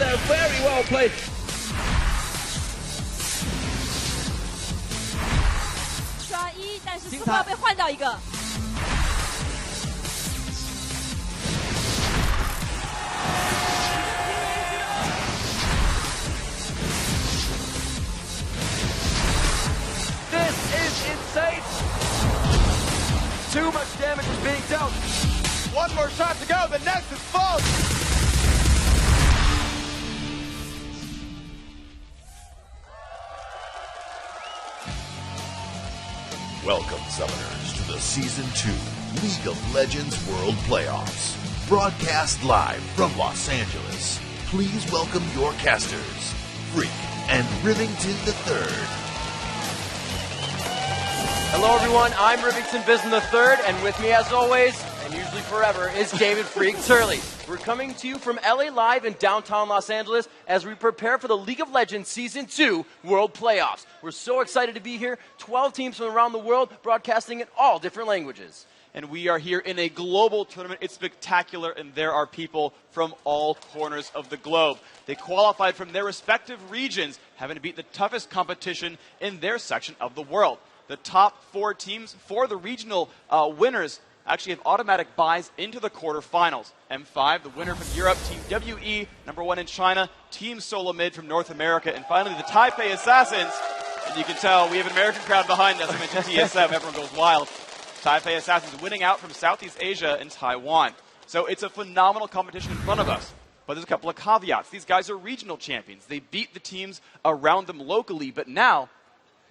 there. Very well played.但是似乎要被换掉一个。This is insane. Too much damage is being dealt. One more shot to go. The Nexus falls. Welcome, Summoners, to the Season 2 League of Legends World Playoffs. Broadcast live from Los Angeles. Please welcome your casters, Freak and Rivington III. Hello, everyone. I'm Rivington Bism III, and with me, as always, and usually forever, is David Freak Turley. We're coming to you from LA Live in downtown Los Angeles as we prepare for the League of Legends Season 2 World Playoffs. We're so excited to be here. 12 teams from around the world broadcasting in all different languages. And we are here in a global tournament. It's spectacular, and there are people from all corners of the globe. They qualified from their respective regions, having to beat the toughest competition in their section of the world. The top 4 teams for the regional winners actually have automatic buys into the quarterfinals. M5, the winner from Europe, Team WE, #1 in China, Team Solomid from North America, and finally the Taipei Assassins. And you can tell we have an American crowd behind us. I mentioned TSM, everyone goes wild. Taipei Assassins winning out from Southeast Asia and Taiwan. So it's a phenomenal competition in front of us. But there's a couple of caveats. These guys are regional champions. They beat the teams around them locally, but now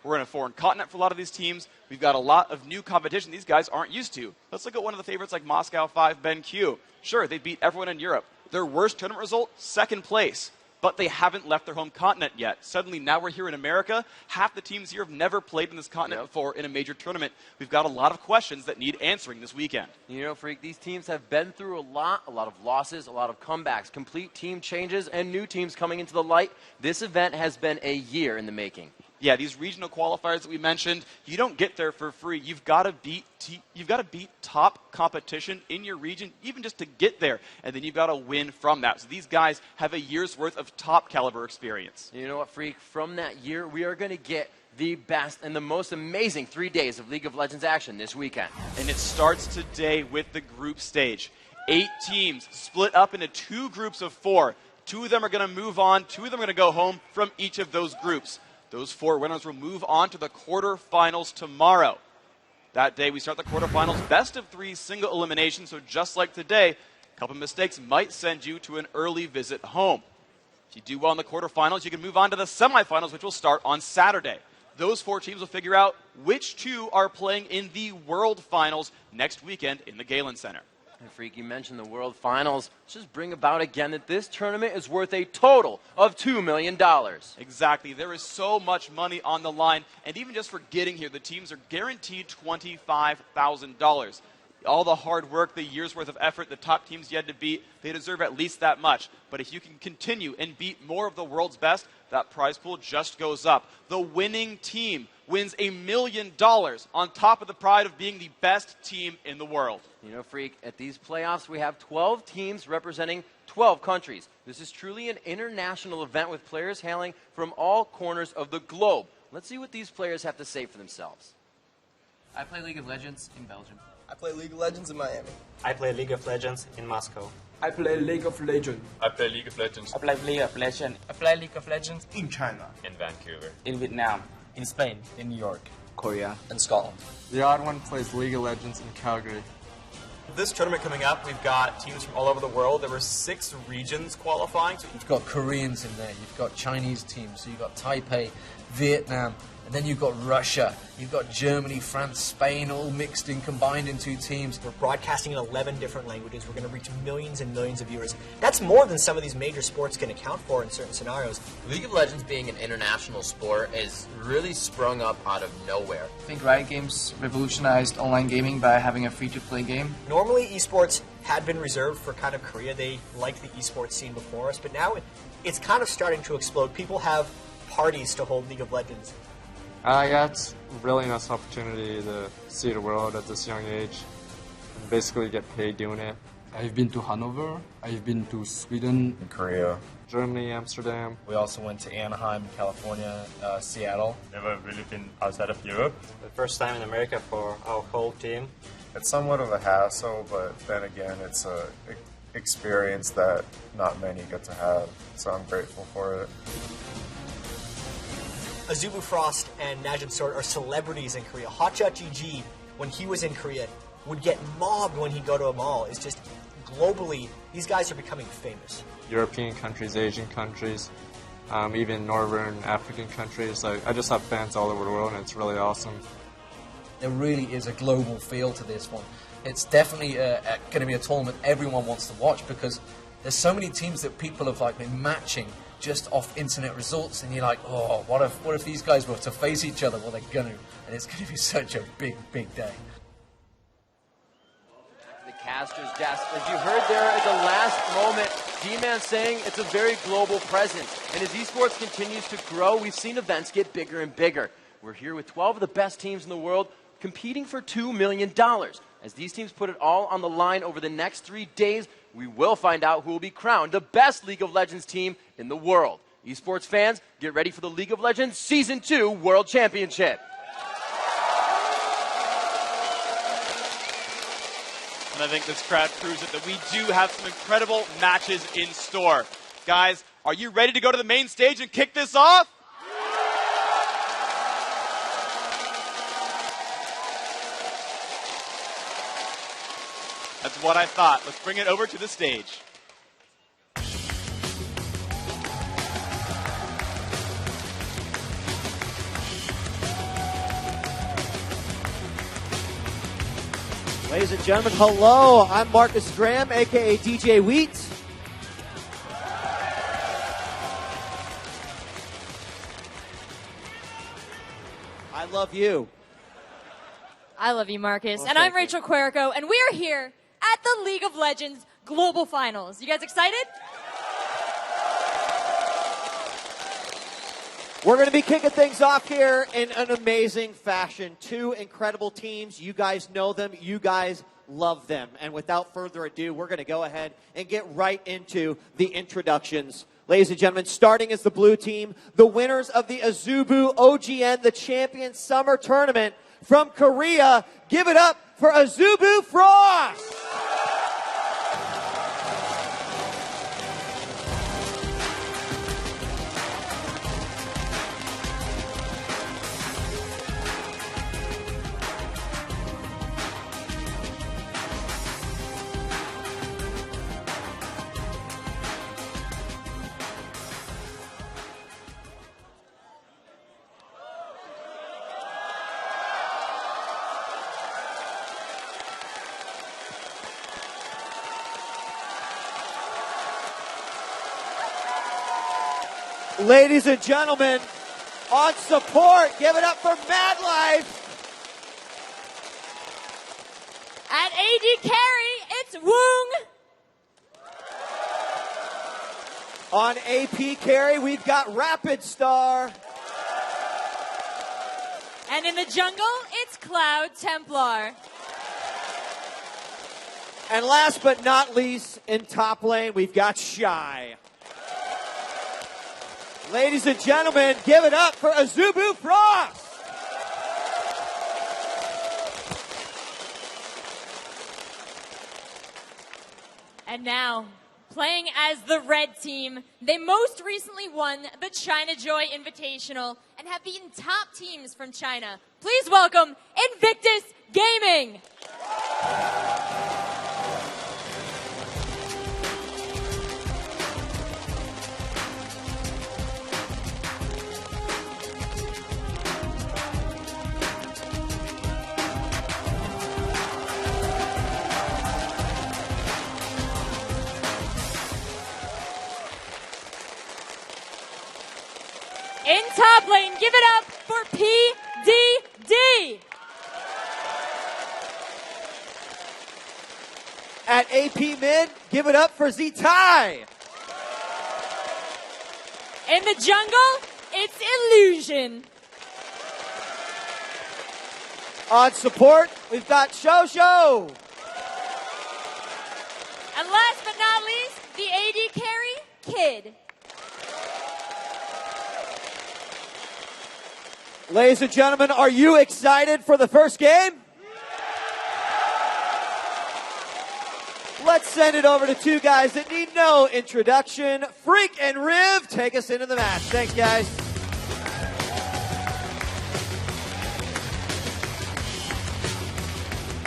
we're in a foreign continent for a lot of these teams. We've got a lot of new competition these guys aren't used to. Let's look at one of the favorites like Moscow 5, BenQ. Sure, they beat everyone in Europe. Their worst tournament result, 2nd place. But they haven't left their home continent yet. Suddenly, now we're here in America. Half the teams here have never played in this continent before in a major tournament. We've got a lot of questions that need answering this weekend. You know, Freak, these teams have been through a lot of losses, a lot of comebacks, complete team changes, and new teams coming into the light. This event has been a year in the making. Yeah, these regional qualifiers that we mentioned, you don't get there for free. You've got to beat top competition in your region, even just to get there, and then you've got to win from that. So these guys have a year's worth of top caliber experience. You know what, Freak? From that year, we are going to get the best and the most amazing 3 days of League of Legends action this weekend. And it starts today with the group stage. 8 teams split up into 2 groups of 4. 2 of them are going to move on. 2 of them are going to go home from each of those groups. Those 4 winners will move on to the quarterfinals tomorrow. That day, we start the quarterfinals, best of 3 single elimination. So just like today, a couple mistakes might send you to an early visit home. If you do well in the quarterfinals, you can move on to the semifinals, which will start on Saturday. Those 4 teams will figure out which 2 are playing in the World Finals next weekend in the Galen Center. And Freak, you mentioned the World Finals. Let's just bring about again that this tournament is worth a total of $2 million. Exactly. There is so much money on the line. And even just for getting here, the teams are guaranteed $25,000. All the hard work, the year's worth of effort, the top teams you had to beat, they deserve at least that much. But if you can continue and beat more of the world's best, that prize pool just goes up. The winning team wins $1 million on top of the pride of being the best team in the world. You know, Freak, at these playoffs, we have 12 teams representing 12 countries. This is truly an international event with players hailing from all corners of the globe. Let's see what these players have to say for themselves. I play League of Legends in Belgium. I play League of Legends in Miami. I play League of Legends in Moscow. I play League of Legends. I play League of Legends. I play League of Legends. I play League of Legends in China. In Vancouver. In Vietnam. in Spain. In New York. Korea. And Scotland. The odd one plays League of Legends in Calgary. This tournament coming up, we've got teams from all over the world. There were 6 regions qualifying. You've got Koreans in there, you've got Chinese teams, so you've got Taipei, Vietnam, and then you've got Russia, you've got Germany, France, Spain, all mixed in, combined in 2 teams. We're broadcasting in 11 different languages. We're going to reach millions and millions of viewers. That's more than some of these major sports can account for in certain scenarios. League of Legends being an international sport is really sprung up out of nowhere. I think Riot Games revolutionized online gaming by having a free-to-play game. Normally, esports had been reserved for kind of Korea. They liked the esports scene before us, but now it's kind of starting to explode. People have parties to hold League of Legends. Yeah, it's a really nice opportunity to see the world at this young age and basically get paid doing it. I've been to Hanover. I've been to Sweden. Korea. Germany, Amsterdam. We also went to Anaheim, California, Seattle. Never really been outside of Europe. The first time in America for our whole team. It's somewhat of a hassle, but then again, it's a experience that not many get to have, so I'm grateful for it. Azubu Frost and Najib Sword are celebrities in Korea. Hotshot GG, when he was in Korea, would get mobbed when he'd go to a mall. It's just globally, these guys are becoming famous. European countries, Asian countries, even Northern African countries. I just have fans all over the world, and it's really awesome. There really is a global feel to this one. It's definitely going to be a tournament everyone wants to watch because there's so many teams that people have been matching just off internet results, and you're like, oh, what if these guys were to face each other? Well, they're going to, and it's going to be such a big, big day. The caster's desk. As you heard there at the last moment, D-Man saying it's a very global presence. And as esports continues to grow, we've seen events get bigger and bigger. We're here with 12 of the best teams in the world competing for $2 million. As these teams put it all on the line over the next 3 days, we will find out who will be crowned the best League of Legends team in the world. Esports fans, get ready for the League of Legends Season 2 World Championship. And I think this crowd proves it that we do have some incredible matches in store. Guys, are you ready to go to the main stage and kick this off? That's what I thought. Let's bring it over to the stage. Ladies and gentlemen, hello. I'm Marcus Graham, a.k.a. DJ Wheat. I love you. I love you, Marcus. Well, and I'm thank you. Rachel Querico, and we are here at the League of Legends Global Finals. You guys excited? We're going to be kicking things off here in an amazing fashion. Two incredible teams. You guys know them. You guys love them. And without further ado, we're going to go ahead and get right into the introductions. Ladies and gentlemen, starting as the blue team, the winners of the Azubu OGN, the Champions Summer Tournament from Korea. Give it up for Azubu Frost! Ladies and gentlemen, on support, give it up for Mad Life. At AD Carry, it's Woong. On AP carry, we've got Rapid Star. And in the jungle, it's Cloud Templar. And last but not least, in top lane, we've got Shy. Ladies and gentlemen, give it up for Azubu Frost. And now, playing as the red team, they most recently won the China Joy Invitational and have beaten top teams from China. Please welcome Invictus Gaming. In top lane, give it up for PDD. At AP mid, give it up for Z-Tai. In the jungle, it's Illusion. On support, we've got Shosho. And last but not least, the AD carry, Kid. Ladies and gentlemen, are you excited for the first game? Let's send it over to two guys that need no introduction. Freak and Riv, take us into the match. Thanks, guys.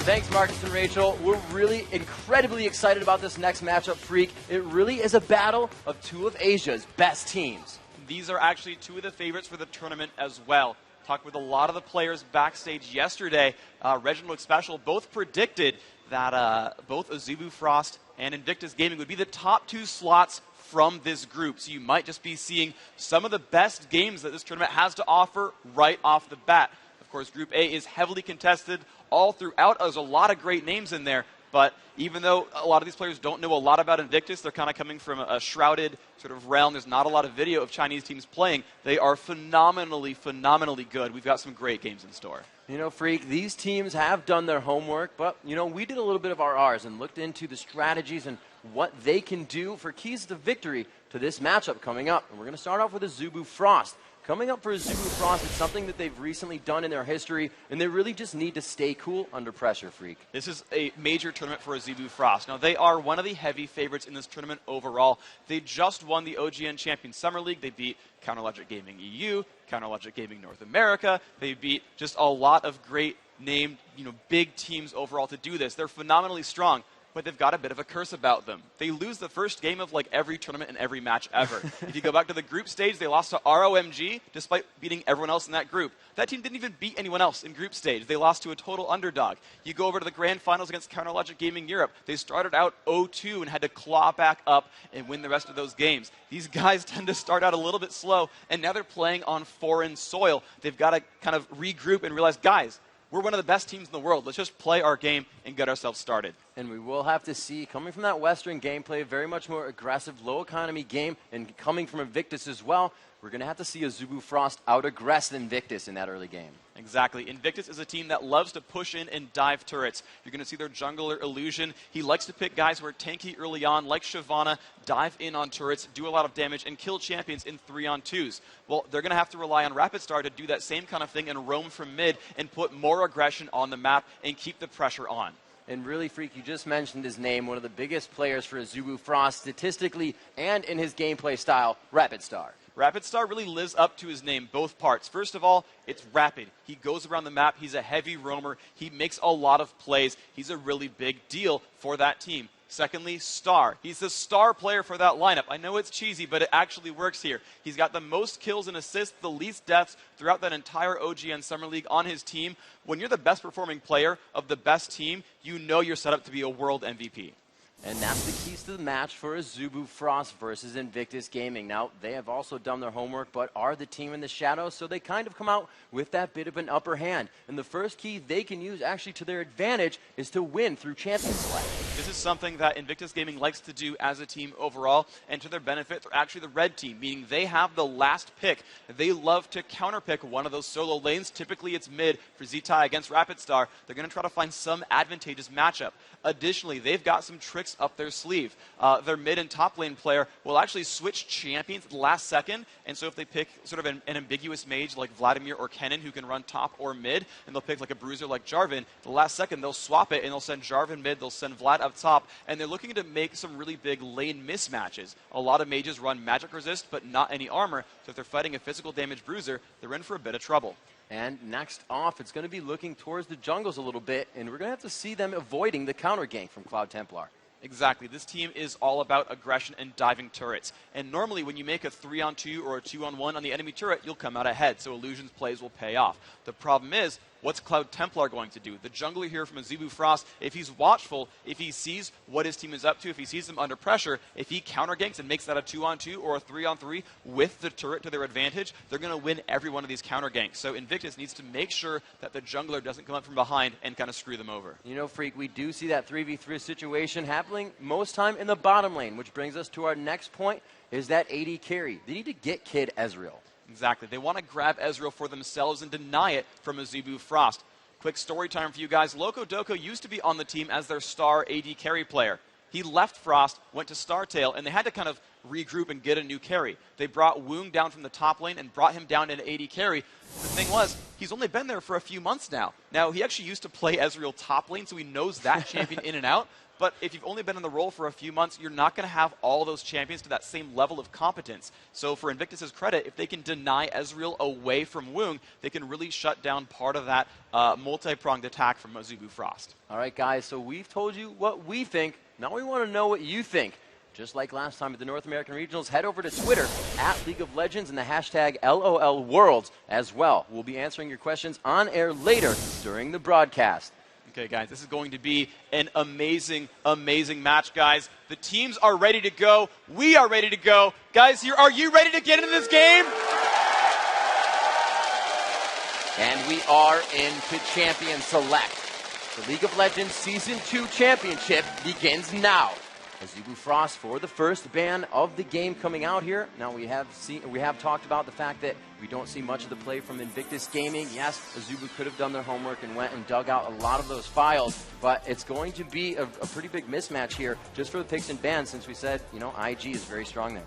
Thanks, Marcus and Rachel. We're really incredibly excited about this next matchup, Freak. It really is a battle of two of Asia's best teams. These are actually two of the favorites for the tournament as well. Talked with a lot of the players backstage yesterday. Reginald Special both predicted that both Azubu Frost and Invictus Gaming would be the top two slots from this group. So you might just be seeing some of the best games that this tournament has to offer right off the bat. Of course, Group A is heavily contested all throughout. There's a lot of great names in there. But even though a lot of these players don't know a lot about Invictus, they're kind of coming from a shrouded sort of realm. There's not a lot of video of Chinese teams playing. They are phenomenally, phenomenally good. We've got some great games in store. You know, Freak, these teams have done their homework, but, you know, we did a little bit of ours and looked into the strategies and what they can do for keys to victory to this matchup coming up. And we're going to start off with Azubu Frost. Coming up for Azubu Frost, it's something that they've recently done in their history, and they really just need to stay cool under pressure, Freak. This is a major tournament for Azubu Frost. Now, they are one of the heavy favorites in this tournament overall. They just won the OGN Champions Summer League. They beat Counterlogic Gaming EU, Counterlogic Gaming North America. They beat just a lot of great named, big teams overall to do this. They're phenomenally strong, but they've got a bit of a curse about them. They lose the first game of like every tournament and every match ever. If you go back to the group stage, they lost to ROMG despite beating everyone else in that group. That team didn't even beat anyone else in group stage. They lost to a total underdog. You go over to the grand finals against Counterlogic Gaming Europe. They started out 0-2 and had to claw back up and win the rest of those games. These guys tend to start out a little bit slow, and now they're playing on foreign soil. They've got to kind of regroup and realize, guys, we're one of the best teams in the world. Let's just play our game and get ourselves started. And we will have to see, coming from that Western gameplay, very much more aggressive, low-economy game, and coming from Invictus as well, we're going to have to see Azubu Frost out-aggress Invictus in that early game. Exactly. Invictus is a team that loves to push in and dive turrets. You're going to see their jungler Illusion. He likes to pick guys who are tanky early on, like Shyvana, dive in on turrets, do a lot of damage, and kill champions in 3-on-2s. Well, they're going to have to rely on Rapid Star to do that same kind of thing and roam from mid and put more aggression on the map and keep the pressure on. And really, Freak, you just mentioned his name, one of the biggest players for Azubu Frost, statistically and in his gameplay style, Rapid Star. Rapid Star really lives up to his name, both parts. First of all, it's rapid. He goes around the map. He's a heavy roamer. He makes a lot of plays. He's a really big deal for that team. Secondly, Star. He's the star player for that lineup. I know it's cheesy, but it actually works here. He's got the most kills and assists, the least deaths throughout that entire OGN Summer League on his team. When you're the best performing player of the best team, you know you're set up to be a world MVP. And that's the keys to the match for Azubu Frost versus Invictus Gaming. Now, they have also done their homework, but are the team in the shadows, so they kind of come out with that bit of an upper hand. And the first key they can use actually to their advantage is to win through champion select. This is something that Invictus Gaming likes to do as a team overall, and to their benefit, they're actually the red team, meaning they have the last pick. They love to counterpick one of those solo lanes. Typically, it's mid for Zitai against Rapid Star. They're going to try to find some advantageous matchup. Additionally, they've got some tricks up their sleeve. Their mid and top lane player will actually switch champions at the last second, and so if they pick sort of an ambiguous mage like Vladimir or Kennen who can run top or mid, and they'll pick like a bruiser like Jarvan, at the last second they'll swap it and they'll send Jarvan mid, they'll send Vlad up top, and they're looking to make some really big lane mismatches. A lot of mages run magic resist, but not any armor, so if they're fighting a physical damage bruiser, they're in for a bit of trouble. And next off, it's going to be looking towards the jungles a little bit, and we're going to have to see them avoiding the counter gank from Cloud Templar. Exactly. This team is all about aggression and diving turrets. And normally when you make a 3-on-2 or a 2-on-1 on the enemy turret, you'll come out ahead, so Illusion's plays will pay off. The problem is, what's Cloud Templar going to do? The jungler here from Azubu Frost, if he's watchful, if he sees what his team is up to, if he sees them under pressure, if he counter-ganks and makes that a 2-on-2 or a 3-on-3 with the turret to their advantage, they're going to win every one of these counter-ganks. So Invictus needs to make sure that the jungler doesn't come up from behind and kind of screw them over. You know, Freak, we do see that 3v3 situation happening most time in the bottom lane, which brings us to our next point, is that AD carry. They need to get Kid Ezreal. Exactly. They want to grab Ezreal for themselves and deny it from Azubu Frost. Quick story time for you guys. Loco Doco used to be on the team as their star AD carry player. he left Frost, went to Startail, and they had to kind of regroup and get a new carry. They brought Woong down from the top lane and brought him down into AD carry. The thing was, he's only been there for a few months now. Now, he actually used to play Ezreal top lane, so he knows that champion in and out. But if you've only been in the role for a few months, you're not going to have all those champions to that same level of competence. So for Invictus's credit, if they can deny Ezreal away from Woong, they can really shut down part of that multi-pronged attack from Azubu Frost. All right, guys, so we've told you what we think. Now we want to know what you think. Just like last time at the North American Regionals, head over to Twitter at League of Legends and the hashtag LOLWorlds as well. We'll be answering your questions on air later during the broadcast. Okay, guys, this is going to be an amazing, amazing match, guys. The teams are ready to go. We are ready to go. Guys, are you ready to get into this game? And we are into Champion Select. The League of Legends Season 2 Championship begins now. Azubu Frost for the first ban of the game coming out here. Now we have talked about the fact that we don't see much of the play from Invictus Gaming. Yes, Azubu could have done their homework and went and dug out a lot of those files, but it's going to be a pretty big mismatch here just for the picks and bans, since we said, IG is very strong there.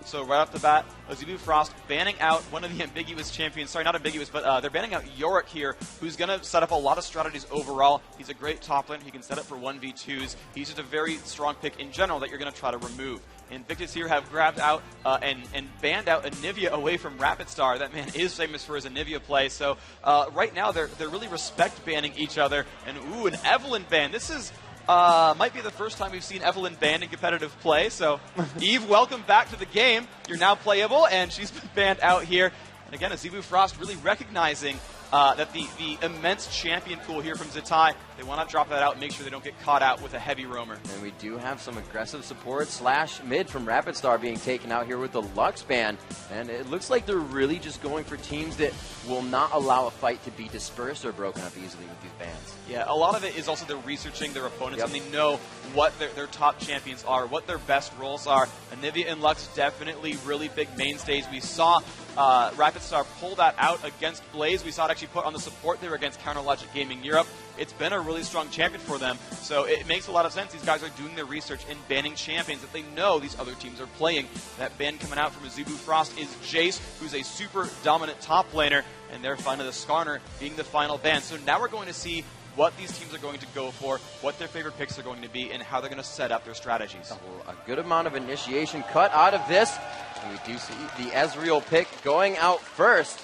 So right off the bat, Azubu Frost banning out one of the ambiguous champions. Sorry, not ambiguous, but they're banning out Yorick here, who's going to set up a lot of strategies overall. He's a great top laner. He can set up for 1v2s. He's just a very strong pick in general that you're going to try to remove. Invictus here have grabbed out and banned out Anivia away from Rapid Star. That man is famous for his Anivia play. So right now they're really respect banning each other. And ooh, an Evelyn ban. This is might be the first time we've seen Evelyn banned in competitive play. So, Eve, welcome back to the game. You're now playable, and she's been banned out here. And again, Azubu Frost really recognizing that the immense champion pool here from Zatai, they want to drop that out and make sure they don't get caught out with a heavy roamer. And we do have some aggressive support / mid from Rapid Star being taken out here with the Lux ban. And it looks like they're really just going for teams that will not allow a fight to be dispersed or broken up easily with these bans. Yeah, a lot of it is also they're researching their opponents, and they know what their top champions are, what their best roles are. Anivia and Lux definitely really big mainstays. We saw Rapid Star pull that out against Blaze. We saw it actually put on the support there against Counter Logic Gaming Europe. It's been a really strong champion for them, so it makes a lot of sense. These guys are doing their research and banning champions that they know these other teams are playing. That ban coming out from Azubu Frost is Jace, who's a super dominant top laner, and they're finding the Skarner being the final ban. So now we're going to see what these teams are going to go for, what their favorite picks are going to be, and how they're going to set up their strategies. A good amount of initiation cut out of this, and we do see the Ezreal pick going out first.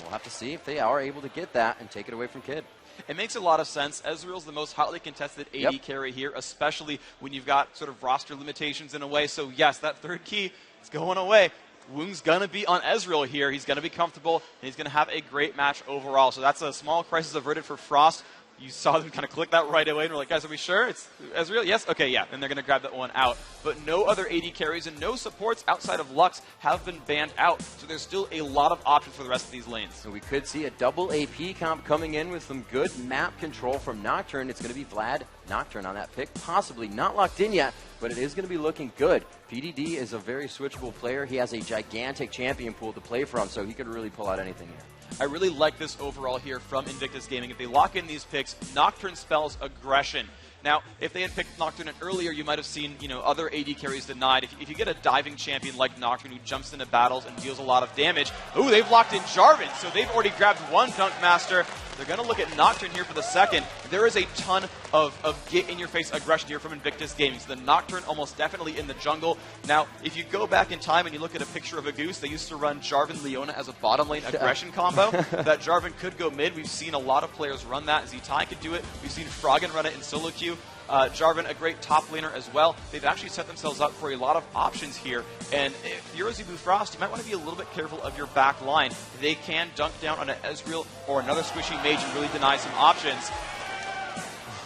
We'll have to see if they are able to get that and take it away from Kid. It makes a lot of sense. Ezreal's the most hotly contested AD carry here, especially when you've got sort of roster limitations in a way. So yes, that third key is going away. Woong's going to be on Ezreal here. He's going to be comfortable, and he's going to have a great match overall. So that's a small crisis averted for Frost. You saw them kind of click that right away, and we're like, guys, are we sure it's Ezreal? Yes? Okay, yeah. And they're going to grab that one out. But no other AD carries and no supports outside of Lux have been banned out. So there's still a lot of options for the rest of these lanes. So we could see a double AP comp coming in with some good map control from Nocturne. It's going to be Vlad Nocturne on that pick. Possibly not locked in yet, but it is going to be looking good. PDD is a very switchable player. He has a gigantic champion pool to play from, so he could really pull out anything here. I really like this overall here from Invictus Gaming. If they lock in these picks, Nocturne spells aggression. Now, if they had picked Nocturne earlier, you might have seen, other AD carries denied. If you get a diving champion like Nocturne who jumps into battles and deals a lot of damage, ooh, they've locked in Jarvan, so they've already grabbed one Dunk Master. They're going to look at Nocturne here for the second. There is a ton of get-in-your-face aggression here from Invictus Gaming. So the Nocturne almost definitely in the jungle. Now, if you go back in time and you look at a picture of a Goose, they used to run Jarvan Leona as a bottom lane aggression combo. That Jarvan could go mid. We've seen a lot of players run that. Zitai could do it. We've seen Froggen run it in solo queue. Jarvan, a great top laner as well. They've actually set themselves up for a lot of options here. And if you're Azubu Frost, you might want to be a little bit careful of your back line. They can dunk down on an Ezreal or another squishy mage and really deny some options.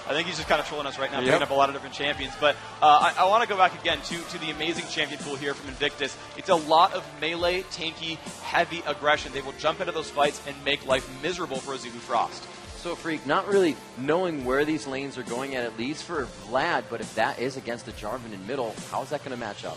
I think he's just kind of trolling us right now, picking up a lot of different champions. But I want to go back again to the amazing champion pool here from Invictus. It's a lot of melee, tanky, heavy aggression. They will jump into those fights and make life miserable for Azubu Frost. So, Freak, not really knowing where these lanes are going at least for Vlad, but if that is against the Jarvan in middle, how is that going to match up?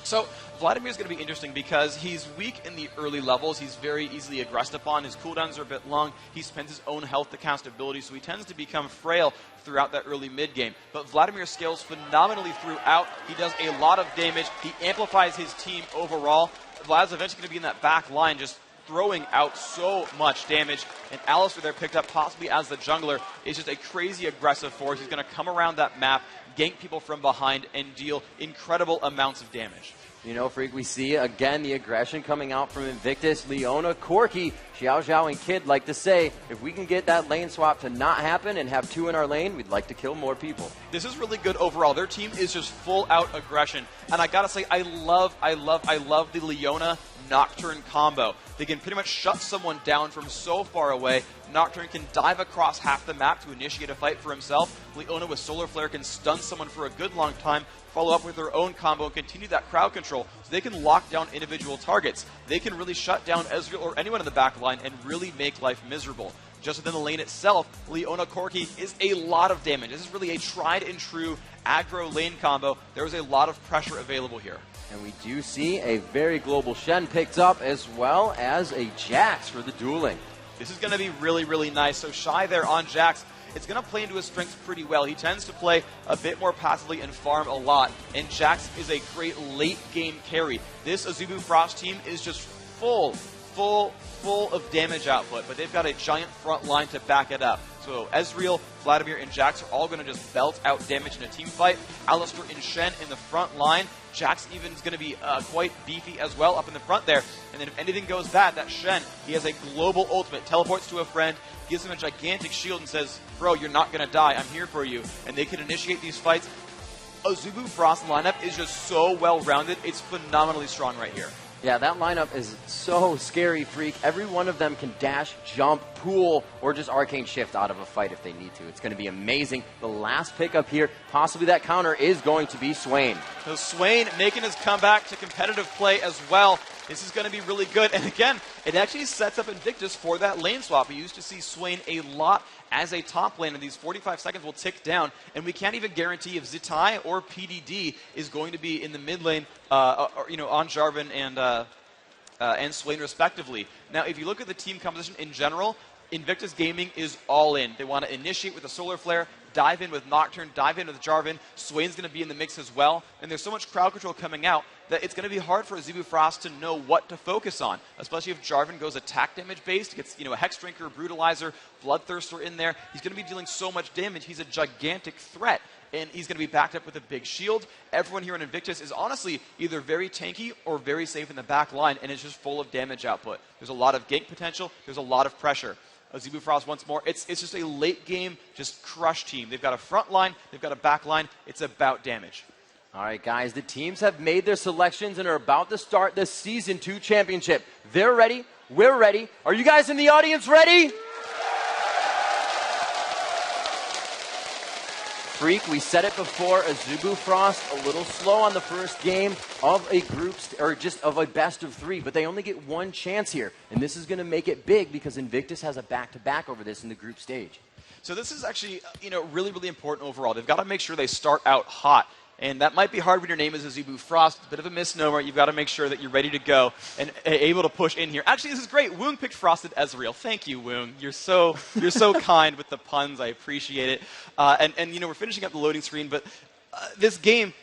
So Vladimir's going to be interesting because he's weak in the early levels. He's very easily aggressed upon. His cooldowns are a bit long. He spends his own health to cast ability, so he tends to become frail throughout that early mid-game. But Vladimir scales phenomenally throughout. He does a lot of damage. He amplifies his team overall. Vlad's eventually going to be in that back line just throwing out so much damage. And Alistair there picked up possibly as the jungler is just a crazy aggressive force. He's going to come around that map, gank people from behind, and deal incredible amounts of damage. You know, Freak, we see again the aggression coming out from Invictus. Leona, Corki, Xiao Xiao, and Kid like to say, if we can get that lane swap to not happen and have 2 in our lane, we'd like to kill more people. This is really good overall. Their team is just full out aggression. And I gotta say, I love the Leona Nocturne combo. They can pretty much shut someone down from so far away. Nocturne can dive across half the map to initiate a fight for himself. Leona with Solar Flare can stun someone for a good long time, follow up with their own combo, and continue that crowd control so they can lock down individual targets. They can really shut down Ezreal or anyone in the back line and really make life miserable. Just within the lane itself, Leona Corki is a lot of damage. This is really a tried and true aggro lane combo. There is a lot of pressure available here. And we do see a very global Shen picked up as well as a Jax for the dueling. This is going to be really, really nice. So Shy there on Jax, it's going to play into his strengths pretty well. He tends to play a bit more passively and farm a lot. And Jax is a great late game carry. This Azubu Frost team is just full of damage output, but they've got a giant front line to back it up. So Ezreal, Vladimir, and Jax are all going to just belt out damage in a team fight. Alistair and Shen in the front line. Jax even is going to be quite beefy as well up in the front there. And then if anything goes bad, that Shen, he has a global ultimate, teleports to a friend, gives him a gigantic shield and says, bro, you're not going to die, I'm here for you. And they can initiate these fights. Azubu Frost lineup is just so well-rounded. It's phenomenally strong right here. Yeah, that lineup is so scary, Freak. Every one of them can dash, jump, pool, or just arcane shift out of a fight if they need to. It's going to be amazing. The last pickup here, possibly that counter, is going to be Swain. So Swain making his comeback to competitive play as well. This is going to be really good. And again, it actually sets up Invictus for that lane swap. We used to see Swain a lot as a top lane, and these 45 seconds will tick down, and we can't even guarantee if Zitai or PDD is going to be in the mid lane, on Jarvan and Swain respectively. Now, if you look at the team composition in general, Invictus Gaming is all in. They want to initiate with a Solar Flare, dive in with Nocturne, dive in with Jarvan. Swain's going to be in the mix as well. And there's so much crowd control coming out that it's going to be hard for Azubu Frost to know what to focus on, especially if Jarvan goes attack damage based, gets a Hex Drinker, Brutalizer, Bloodthirster in there. He's going to be dealing so much damage. He's a gigantic threat. And he's going to be backed up with a big shield. Everyone here in Invictus is honestly either very tanky or very safe in the back line, and it's just full of damage output. There's a lot of gank potential. There's a lot of pressure. Azubu Frost once more. It's just a late game, just crush team. They've got a front line. They've got a back line. It's about damage. All right, guys, the teams have made their selections and are about to start the Season 2 Championship. They're ready. We're ready. Are you guys in the audience ready? Freak, we said it before, Azubu Frost a little slow on the first game of a of a best of 3, but they only get one chance here, and this is going to make it big because Invictus has a back-to-back over this in the group stage. So this is actually, really, really important overall. They've got to make sure they start out hot. And that might be hard when your name is Azubu Frost. It's a bit of a misnomer. You've got to make sure that you're ready to go and able to push in here. Actually, this is great. Woong picked Frosted Ezreal. Thank you, Woong. You're so kind with the puns. I appreciate it. And we're finishing up the loading screen, but this game,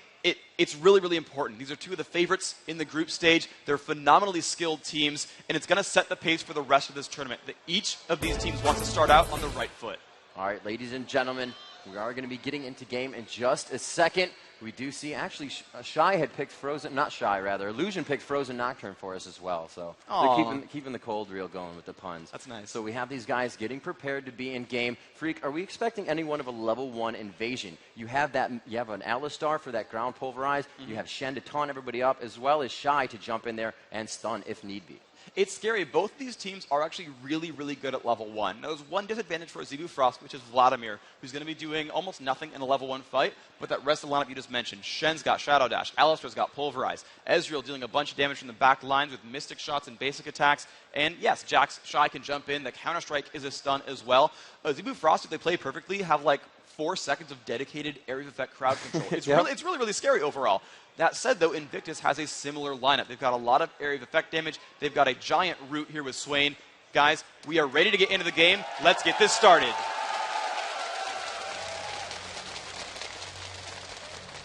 it's really, really important. These are two of the favorites in the group stage. They're phenomenally skilled teams, and it's going to set the pace for the rest of this tournament. Each of these teams wants to start out on the right foot. All right, ladies and gentlemen, we are going to be getting into game in just a second. We do see, actually, Shy had picked Frozen, not Shy, rather. Illusion picked Frozen Nocturne for us as well. So they're keeping the cold reel going with the puns. That's nice. So we have these guys getting prepared to be in game. Freak, are we expecting any one of a level 1 invasion? You have an Alistar for that ground pulverize. Mm-hmm. You have Shen to taunt everybody up, as well as Shy to jump in there and stun if need be. It's scary. Both of these teams are actually really, really good at level 1. Now, there's one disadvantage for Azubu Frost, which is Vladimir, who's going to be doing almost nothing in a level 1 fight, but that rest of the lineup you just mentioned. Shen's got Shadow Dash. Alistar's got Pulverize. Ezreal dealing a bunch of damage from the back lines with Mystic Shots and basic attacks. And yes, Jax, Shy can jump in. The Counter-Strike is a stun as well. Azubu Frost, if they play perfectly, have like 4 seconds of dedicated area of effect crowd control. It's really, really scary overall. That said, though, Invictus has a similar lineup. They've got a lot of area of effect damage. They've got a giant root here with Swain. Guys, we are ready to get into the game. Let's get this started.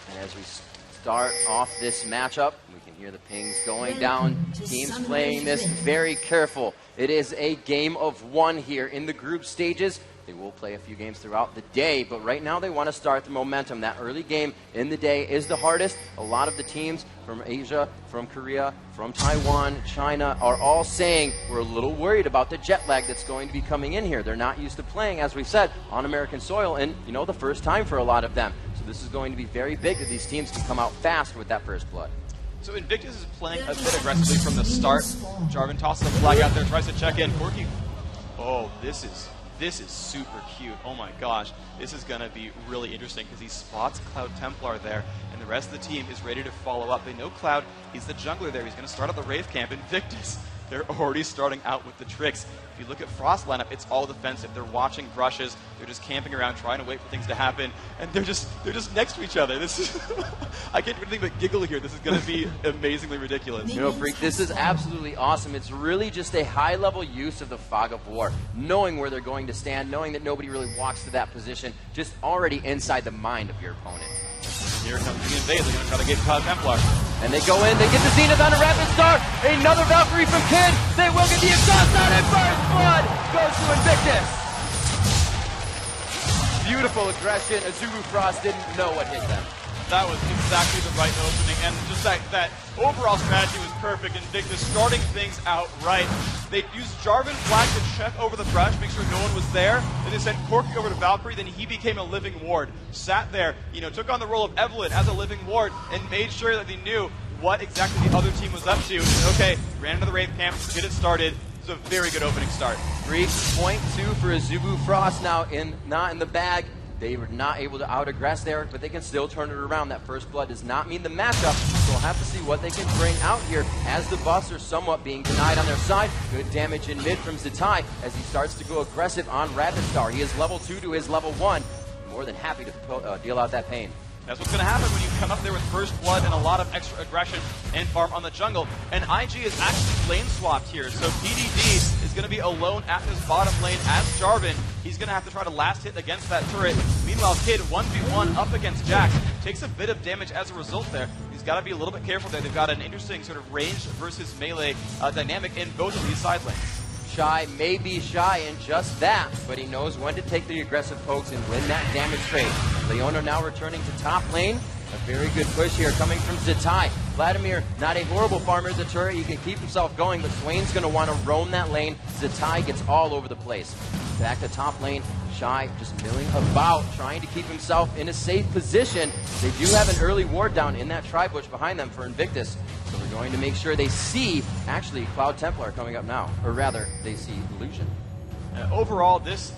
And as we start off this matchup, we can hear the pings going down. Teams playing this very careful. It is a game of one here in the group stages. They will play a few games throughout the day, but right now they want to start the momentum. That early game in the day is the hardest. A lot of the teams from Asia, from Korea, from Taiwan, China are all saying we're a little worried about the jet lag that's going to be coming in here. They're not used to playing, as we said, on American soil, and the first time for a lot of them. So this is going to be very big that these teams can come out fast with that first blood. So Invictus is playing a bit aggressively from the start. Jarvan tosses a flag out there, tries to check in. Corky, oh, this is super cute. Oh my gosh. This is going to be really interesting because he spots Cloud Templar there, and the rest of the team is ready to follow up. They know Cloud, he's the jungler there. He's going to start at the Wraith camp. Invictus, they're already starting out with the tricks. If you look at Frost lineup, it's all defensive. They're watching brushes. They're just camping around, trying to wait for things to happen, and they're just next to each other. This is I can't do anything but giggle here. This is going to be amazingly ridiculous. Freak, this is absolutely awesome. It's really just a high-level use of the Fog of War, knowing where they're going to stand, knowing that nobody really walks to that position, just already inside the mind of your opponent. Here comes the invade. They're going to try to get Cloud Templar. And they go in, they get the Zenith on a rapid start. Another Valkyrie from Kid. They will get the exhaust on it. First blood goes to Invictus. Beautiful aggression. Azubu Frost didn't know what hit them. That was exactly the right opening, and just that overall strategy was perfect. Invictus starting things out right. They used Jarvan Flag to check over the brush, make sure no one was there. Then they sent Corky over to Valkyrie, then he became a living ward. Sat there, took on the role of Evelyn as a living ward, and made sure that they knew what exactly the other team was up to. Okay, ran into the Wraith camp, get it started. It's a very good opening start. 3.2 for Azubu Frost now not in the bag. They were not able to out-aggress there, but they can still turn it around. That first blood does not mean the matchup, so we'll have to see what they can bring out here as the buffs are somewhat being denied on their side. Good damage in mid from Zatai as he starts to go aggressive on Rapid Star. He is level 2 to his level 1. More than happy to deal out that pain. That's what's going to happen when you come up there with first blood and a lot of extra aggression and farm on the jungle. And IG is actually lane swapped here, so PDD is going to be alone at this bottom lane as Jarvan. He's going to have to try to last hit against that turret. Meanwhile, Kid 1v1 up against Jax. Takes a bit of damage as a result there. He's got to be a little bit careful there. They've got an interesting sort of range versus melee dynamic in both of these side lanes. Shy may be shy in just that, but he knows when to take the aggressive pokes and win that damage trade. Leona now returning to top lane. A very good push here coming from Zatai. Vladimir, not a horrible farmer at the turret. He can keep himself going, but Swain's going to want to roam that lane. Zatai gets all over the place. Back to top lane. Shy just milling about, trying to keep himself in a safe position. They do have an early ward down in that tri-bush behind them for Invictus. So we're going to make sure they see, actually, Cloud Templar coming up now. Or rather, they see Illusion. Overall, this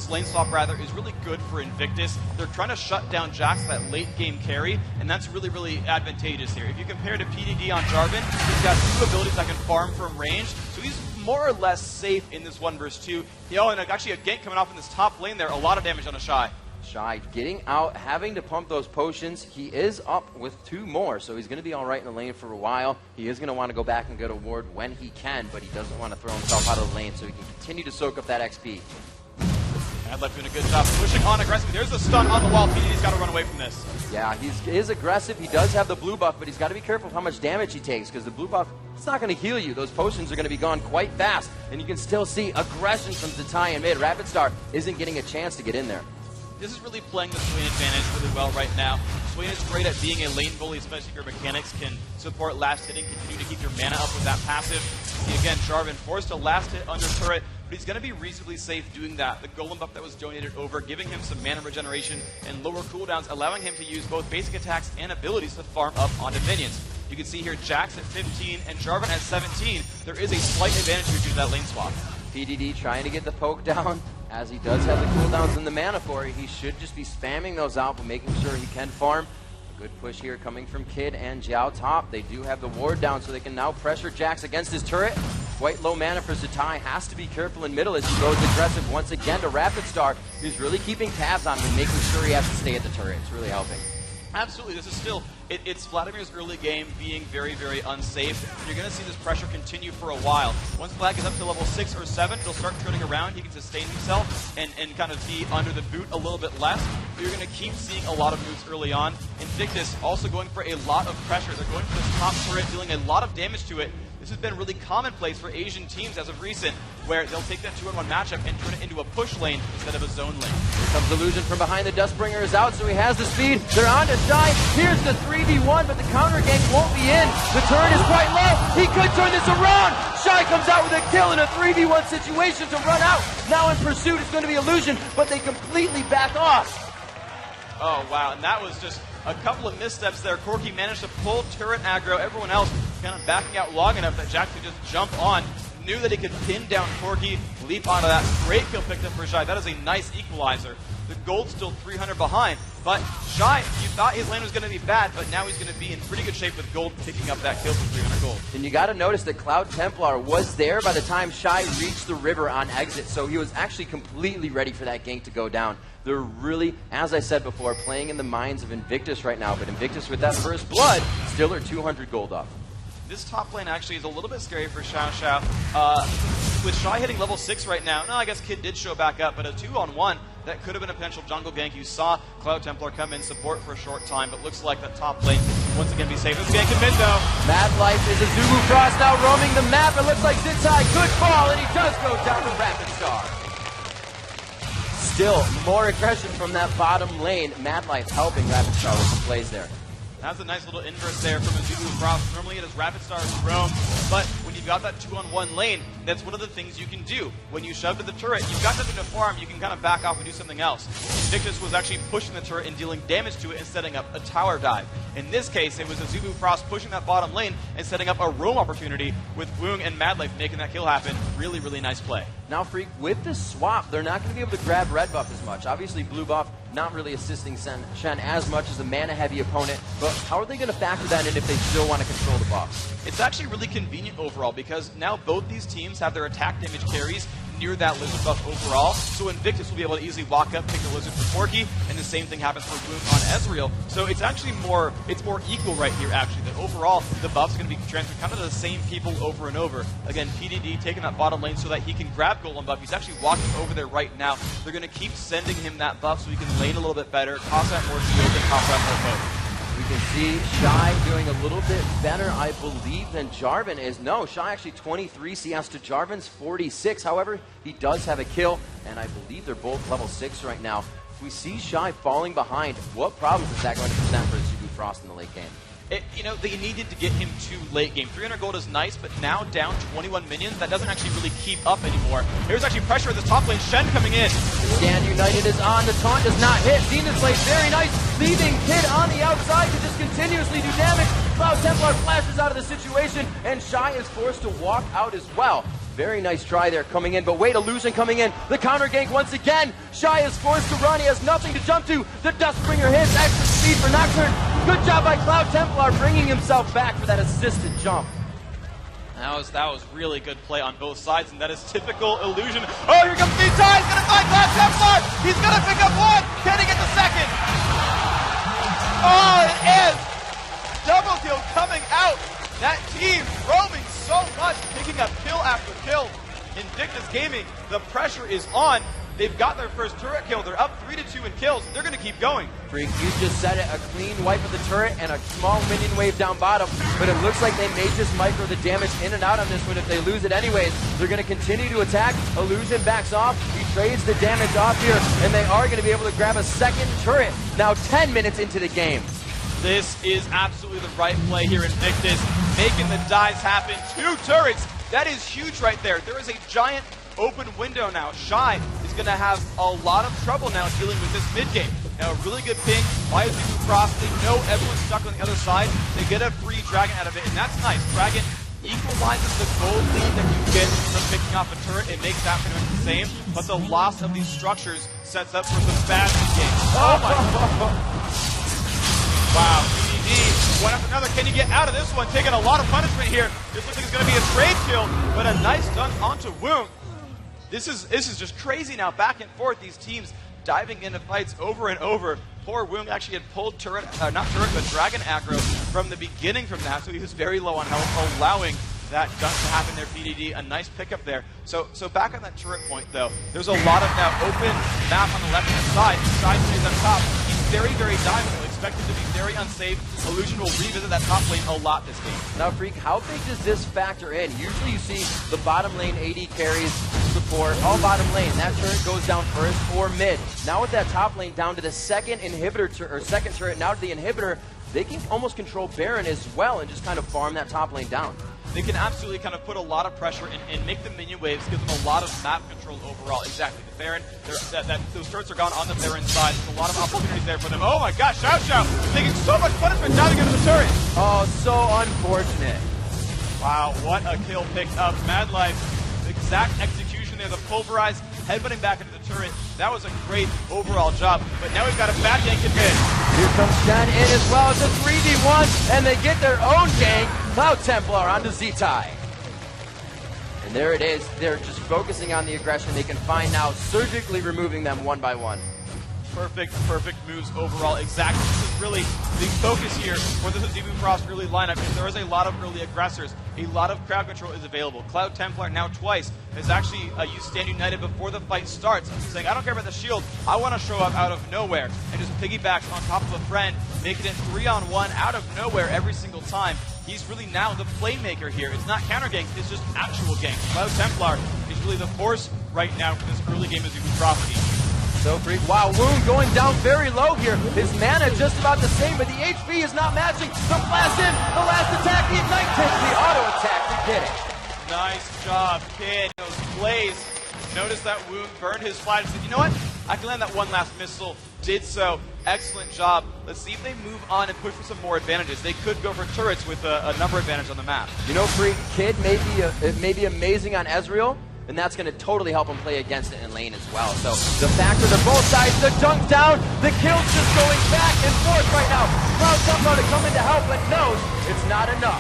lane swap rather is really good for Invictus. They're trying to shut down Jax, that late game carry, and that's really, really advantageous here. If you compare to PDD on Jarvan, he's got two abilities that can farm from range, so he's more or less safe in this 1 versus 2. And actually a gank coming off in this top lane there, a lot of damage on a Shy. Shy getting out, having to pump those potions. He is up with 2 more, so he's going to be all right in the lane for a while. He is going to want to go back and get a ward when he can, but he doesn't want to throw himself out of the lane so he can continue to soak up that XP. Adlep doing a good job pushing on aggressively. There's the stun on the wall. PDD's got to run away from this. Yeah, he is aggressive. He does have the blue buff, but he's got to be careful of how much damage he takes because the blue buff, it's not going to heal you. Those potions are going to be gone quite fast, and you can still see aggression from Zatai and mid. Rapid Star isn't getting a chance to get in there. This is really playing the Swain advantage really well right now. Swain is great at being a lane bully, especially if your mechanics can support last hitting, continue to keep your mana up with that passive. See again, Jarvan forced a last hit under turret, but he's going to be reasonably safe doing that. The Golem buff that was donated over, giving him some mana regeneration and lower cooldowns, allowing him to use both basic attacks and abilities to farm up onto minions. You can see here Jax at 15 and Jarvan at 17. There is a slight advantage here due to that lane swap. PDD trying to get the poke down. As he does have the cooldowns and the mana for it, he should just be spamming those out, but making sure he can farm. A good push here coming from Kid and Jiao top. They do have the ward down, so they can now pressure Jax against his turret. Quite low mana for Zatai. Has to be careful in middle as he goes aggressive once again to Rapid Star. He's really keeping tabs on him and making sure he has to stay at the turret. It's really helping. Absolutely. This is still It's Vladimir's early game being very, very unsafe. You're going to see this pressure continue for a while. Once Vlad gets up to level 6 or 7, he'll start turning around. He can sustain himself and kind of be under the boot a little bit less. But you're going to keep seeing a lot of moves early on. Invictus also going for a lot of pressure. They're going for this top turret, dealing a lot of damage to it. This has been really commonplace for Asian teams as of recent, where they'll take that 2-on-1 matchup and turn it into a push lane instead of a zone lane. Here comes Illusion from behind. The Dustbringer is out, so he has the speed. They're on to Shy. Here's the 3v1, but the counter gank won't be in. The turret is quite low. He could turn this around. Shy comes out with a kill in a 3v1 situation to run out. Now in pursuit is going to be Illusion, but they completely back off. Oh, wow, and that was just a couple of missteps there. Corki managed to pull turret aggro. Everyone else kind of backing out long enough that Jack could just jump on. Knew that he could pin down Corki, leap onto that. Great kill picked up for Shy. That is a nice equalizer. The gold's still 300 behind, but Shy, you thought his lane was going to be bad, but now he's going to be in pretty good shape with gold picking up that kill for 300 gold. And you got to notice that Cloud Templar was there by the time Shy reached the river on exit, so he was actually completely ready for that gank to go down. They're really, as I said before, playing in the minds of Invictus right now, but Invictus with that first blood still are 200 gold up. This top lane actually is a little bit scary for Xiao Xiao. With Shy hitting level 6 right now, no, I guess Kid did show back up, but a 2-on-1, that could have been a potential jungle gank. You saw Cloud Templar come in support for a short time, but looks like that top lane once again be safe. This gank in mid though. Mad Life is Azubu Frost now roaming the map. It looks like Zitai could fall, and he does go down to Rapid Star. Still, more aggression from that bottom lane. Mad Life helping Rapid Star with some plays there. That's a nice little inverse there from Azubu Frost. Normally it is Rapid Star and roam, but when you've got that 2-on-1 lane, that's one of the things you can do. When you shove to the turret, you've got nothing to farm, you can kind of back off and do something else. Invictus was actually pushing the turret and dealing damage to it and setting up a tower dive. In this case, it was Azubu Frost pushing that bottom lane and setting up a roam opportunity with Woong and Mad Life making that kill happen. Really, really nice play. Now, Freak, with this swap, they're not going to be able to grab red buff as much. Obviously, blue buff not really assisting Shen as much as a mana-heavy opponent, but how are they going to factor that in if they still want to control the buffs? It's actually really convenient overall because now both these teams have their attack damage carries near that Lizard buff overall, so Invictus will be able to easily walk up, pick the Lizard for Corki, and the same thing happens for Woong on Ezreal. So it's actually more equal right here, actually, that overall the buff's going to be transferred kind of to the same people over and over. Again, PDD taking that bottom lane so that he can grab Golem buff. He's actually walking over there right now. They're going to keep sending him that buff so he can lane a little bit better, cost out more shield, and cost out more poke. We can see Shy doing a little bit better, I believe, than Jarvan is. No, Shy actually 23 CS to Jarvan's 46. However, he does have a kill, and I believe they're both level 6 right now. If we see Shy falling behind, what problems is that going to present for Azubu Frost in the late game? They needed to get him to late game. 300 gold is nice, but now down 21 minions, that doesn't actually really keep up anymore. Here's actually pressure at this top lane. Shen coming in. Stand United is on. The taunt does not hit. Demon Slave, very nice. Leaving Kid on the outside to just continuously do damage. Cloud Templar flashes out of the situation, and Shy is forced to walk out as well. Very nice try there coming in, but wait, Illusion coming in. The counter gank once again. Shy is forced to run. He has nothing to jump to. The Dustbringer hits. Extra speed for Nocturne. Good job by Cloud Templar bringing himself back for that assisted jump. That was really good play on both sides, and that is typical Illusion. Oh, here comes Zitai. He's going to find Cloud Templar. He's going to pick up one. Can he get the second? Oh, it is. Double kill coming out. That team roaming so much, picking up kill after kill. Invictus Gaming, the pressure is on. They've got their first turret kill. They're up 3-2 in kills. They're going to keep going. Freak, you just said it. A clean wipe of the turret and a small minion wave down bottom. But it looks like they may just micro the damage in and out on this one. If they lose it anyways, they're going to continue to attack. Illusion backs off. He trades the damage off here. And they are going to be able to grab a second turret. Now 10 minutes into the game. This is absolutely the right play here, Invictus. Making the dives happen. 2 turrets. That is huge right there. There is a giant open window now. Shy is going to have a lot of trouble now dealing with this mid game. Now, a really good ping by Azubu Frost. They know everyone's stuck on the other side. They get a free Dragon out of it, and that's nice. Dragon equalizes the gold lead that you get from picking off a turret. It makes that pretty much the same, but the loss of these structures sets up for some bad mid game. Oh my god. Wow, PDD, one after another. Can you get out of this one? Taking a lot of punishment here. This looks like it's going to be a trade kill, but a nice dunk onto Woong. This is just crazy now, back and forth. These teams diving into fights over and over. Poor Woong actually had pulled turret, not turret, but dragon aggro from the beginning from that, so he was very low on health, allowing that dunk to happen there. PDD, a nice pickup there. So back on that turret point, though, there's a lot of now open map on the left-hand side. Side stays up top. He's very, very diamond. Expected to be very unsafe. Illusion will revisit that top lane a lot this game. Now, Freak, how big does this factor in? Usually you see the bottom lane AD carries, support, all bottom lane. That turret goes down first or mid. Now with that top lane down to the second inhibitor, or second turret, now to the inhibitor, they can almost control Baron as well and just kind of farm that top lane down. They can absolutely kind of put a lot of pressure and make the minion waves, give them a lot of map control overall. Exactly. The Baron, those turrets are gone on the Baron side. There's a lot of opportunities there for them. Oh my gosh, Xiao taking so much punishment diving into the turret. Oh, so unfortunate. Wow, what a kill picked up. Mad Life, exact execution there. The pulverize, headbutting back into the turret. That was a great overall job. But now we've got a bad gank in mid. Here comes Shen in as well. It's a 3v1, and they get their own gank. Cloud Templar onto Z-Tai. And there it is. They're just focusing on the aggression. They can find now, surgically removing them one by one. Perfect moves overall. Exactly. This is really the focus here for this Azubu Frost early lineup, because there is a lot of early aggressors. A lot of crowd control is available. Cloud Templar now twice has actually used Stand United before the fight starts, saying, I don't care about the shield, I want to show up out of nowhere, and just piggybacks on top of a friend, making it 3-on-1 out of nowhere every single time. He's really now the playmaker here. It's not counter ganks, it's just actual ganks. Cloud Templar is really the force right now for this early game of Azubu Frost team. So Freak, wow, Woong going down very low here. His mana just about the same, but the HP is not matching. The blast in, the last attack, the ignite takes the auto attack to get it. Nice job, Kid. Those plays. Notice that Woong burned his flash and said, you know what? I can land that one last missile. Did so. Excellent job. Let's see if they move on and push for some more advantages. They could go for turrets with a number advantage on the map. You know, Freak, Kid may be amazing on Ezreal, and that's going to totally help him play against it in lane as well. So the factor to both sides, the dunk down, the kills just going back and forth right now. Cloud Templar to come in to help, but knows it's not enough.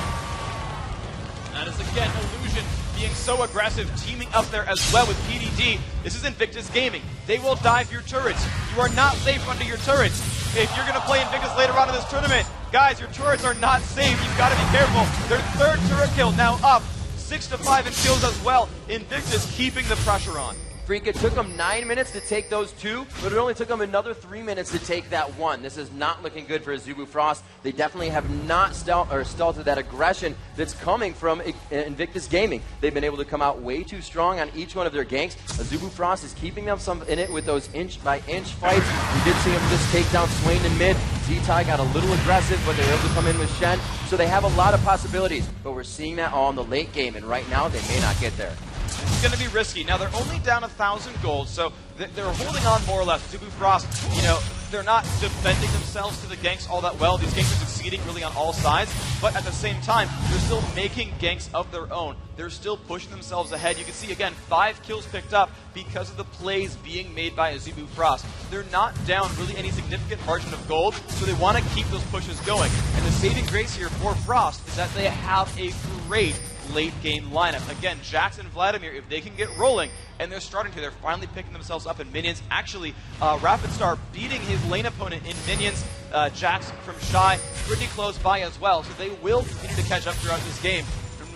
That is again Illusion being so aggressive, teaming up there as well with PDD. This is Invictus Gaming. They will dive your turrets. You are not safe under your turrets. If you're going to play Invictus later on in this tournament, guys, your turrets are not safe. You've got to be careful. Their third turret kill now up. 6-5 in kills as well. Invictus keeping the pressure on. Freak, it took them 9 minutes to take those two, but it only took them another 3 minutes to take that one. This is not looking good for Azubu Frost. They definitely have not stealthed that aggression that's coming from Invictus Gaming. They've been able to come out way too strong on each one of their ganks. Azubu Frost is keeping them some in it with those inch-by-inch fights. We did see him just take down Swain in mid. Z-Tai got a little aggressive, but they were able to come in with Shen. So they have a lot of possibilities, but we're seeing that all in the late game, and right now they may not get there. It's going to be risky. Now, they're only down 1,000 gold, so they're holding on more or less. Azubu Frost, you know, they're not defending themselves to the ganks all that well. These ganks are succeeding really on all sides, but at the same time, they're still making ganks of their own. They're still pushing themselves ahead. You can see, again, 5 kills picked up because of the plays being made by Azubu Frost. They're not down really any significant margin of gold, so they want to keep those pushes going. And the saving grace here for Frost is that they have a great late game lineup. Again, Jax and Vladimir, if they can get rolling, and they're starting to, they're finally picking themselves up in minions. Actually, Rapid Star beating his lane opponent in minions. Jax from Shy pretty close by as well, so they will continue to catch up throughout this game.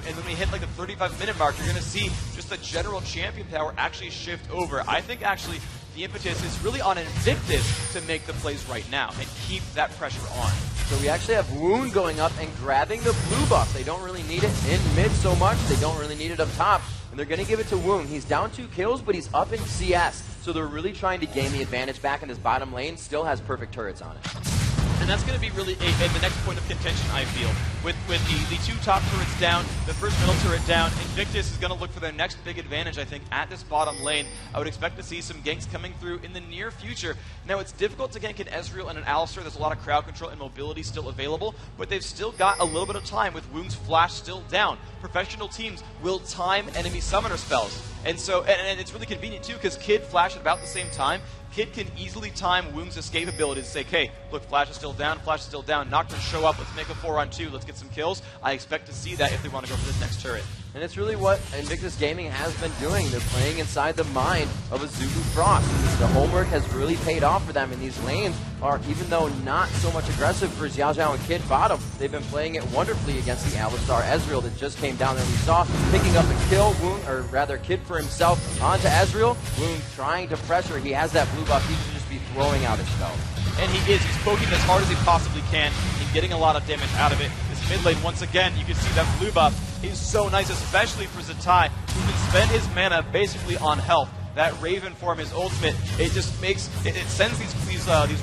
And when we hit like the 35-minute mark, you're going to see just the general champion power actually shift over. I think actually the impetus is really on Invictus to make the plays right now and keep that pressure on. So we actually have Wound going up and grabbing the blue buff. They don't really need it in mid so much. They don't really need it up top. And they're going to give it to Wound. He's down 2 kills, but he's up in CS. So they're really trying to gain the advantage back in this bottom lane. Still has perfect turrets on it. And that's going to be really the next point of contention, I feel. With the 2 top turrets down, the first middle turret down, Invictus is going to look for their next big advantage, I think, at this bottom lane. I would expect to see some ganks coming through in the near future. Now, it's difficult to gank an Ezreal and an Alistar. There's a lot of crowd control and mobility still available, but they've still got a little bit of time with Wound's flash still down. Professional teams will time enemy summoner spells. And so, and it's really convenient, too, because Kid flash at about the same time. Kid can easily time Woong's escape ability to say, okay, look, Flash is still down, Nocturne show up, let's make a 4-on-2, let's get some kills. I expect to see that if they want to go for this next turret. And it's really what Invictus Gaming has been doing. They're playing inside the mind of Azubu Frost. The homework has really paid off for them, and these lanes are, even though not so much aggressive for Xiao Zhao and Kid bottom, they've been playing it wonderfully against the Alistar Ezreal that just came down there. We saw picking up a kill, Wound, or rather Kid for himself onto Ezreal. Wound trying to pressure. He has that blue buff. He should just be throwing out his spell. And he is. He's poking as hard as he possibly can and getting a lot of damage out of it. This mid lane, once again, you can see that blue buff is so nice, especially for Zatai, who can spend his mana basically on health. That Raven form, his ultimate, it just makes, it sends these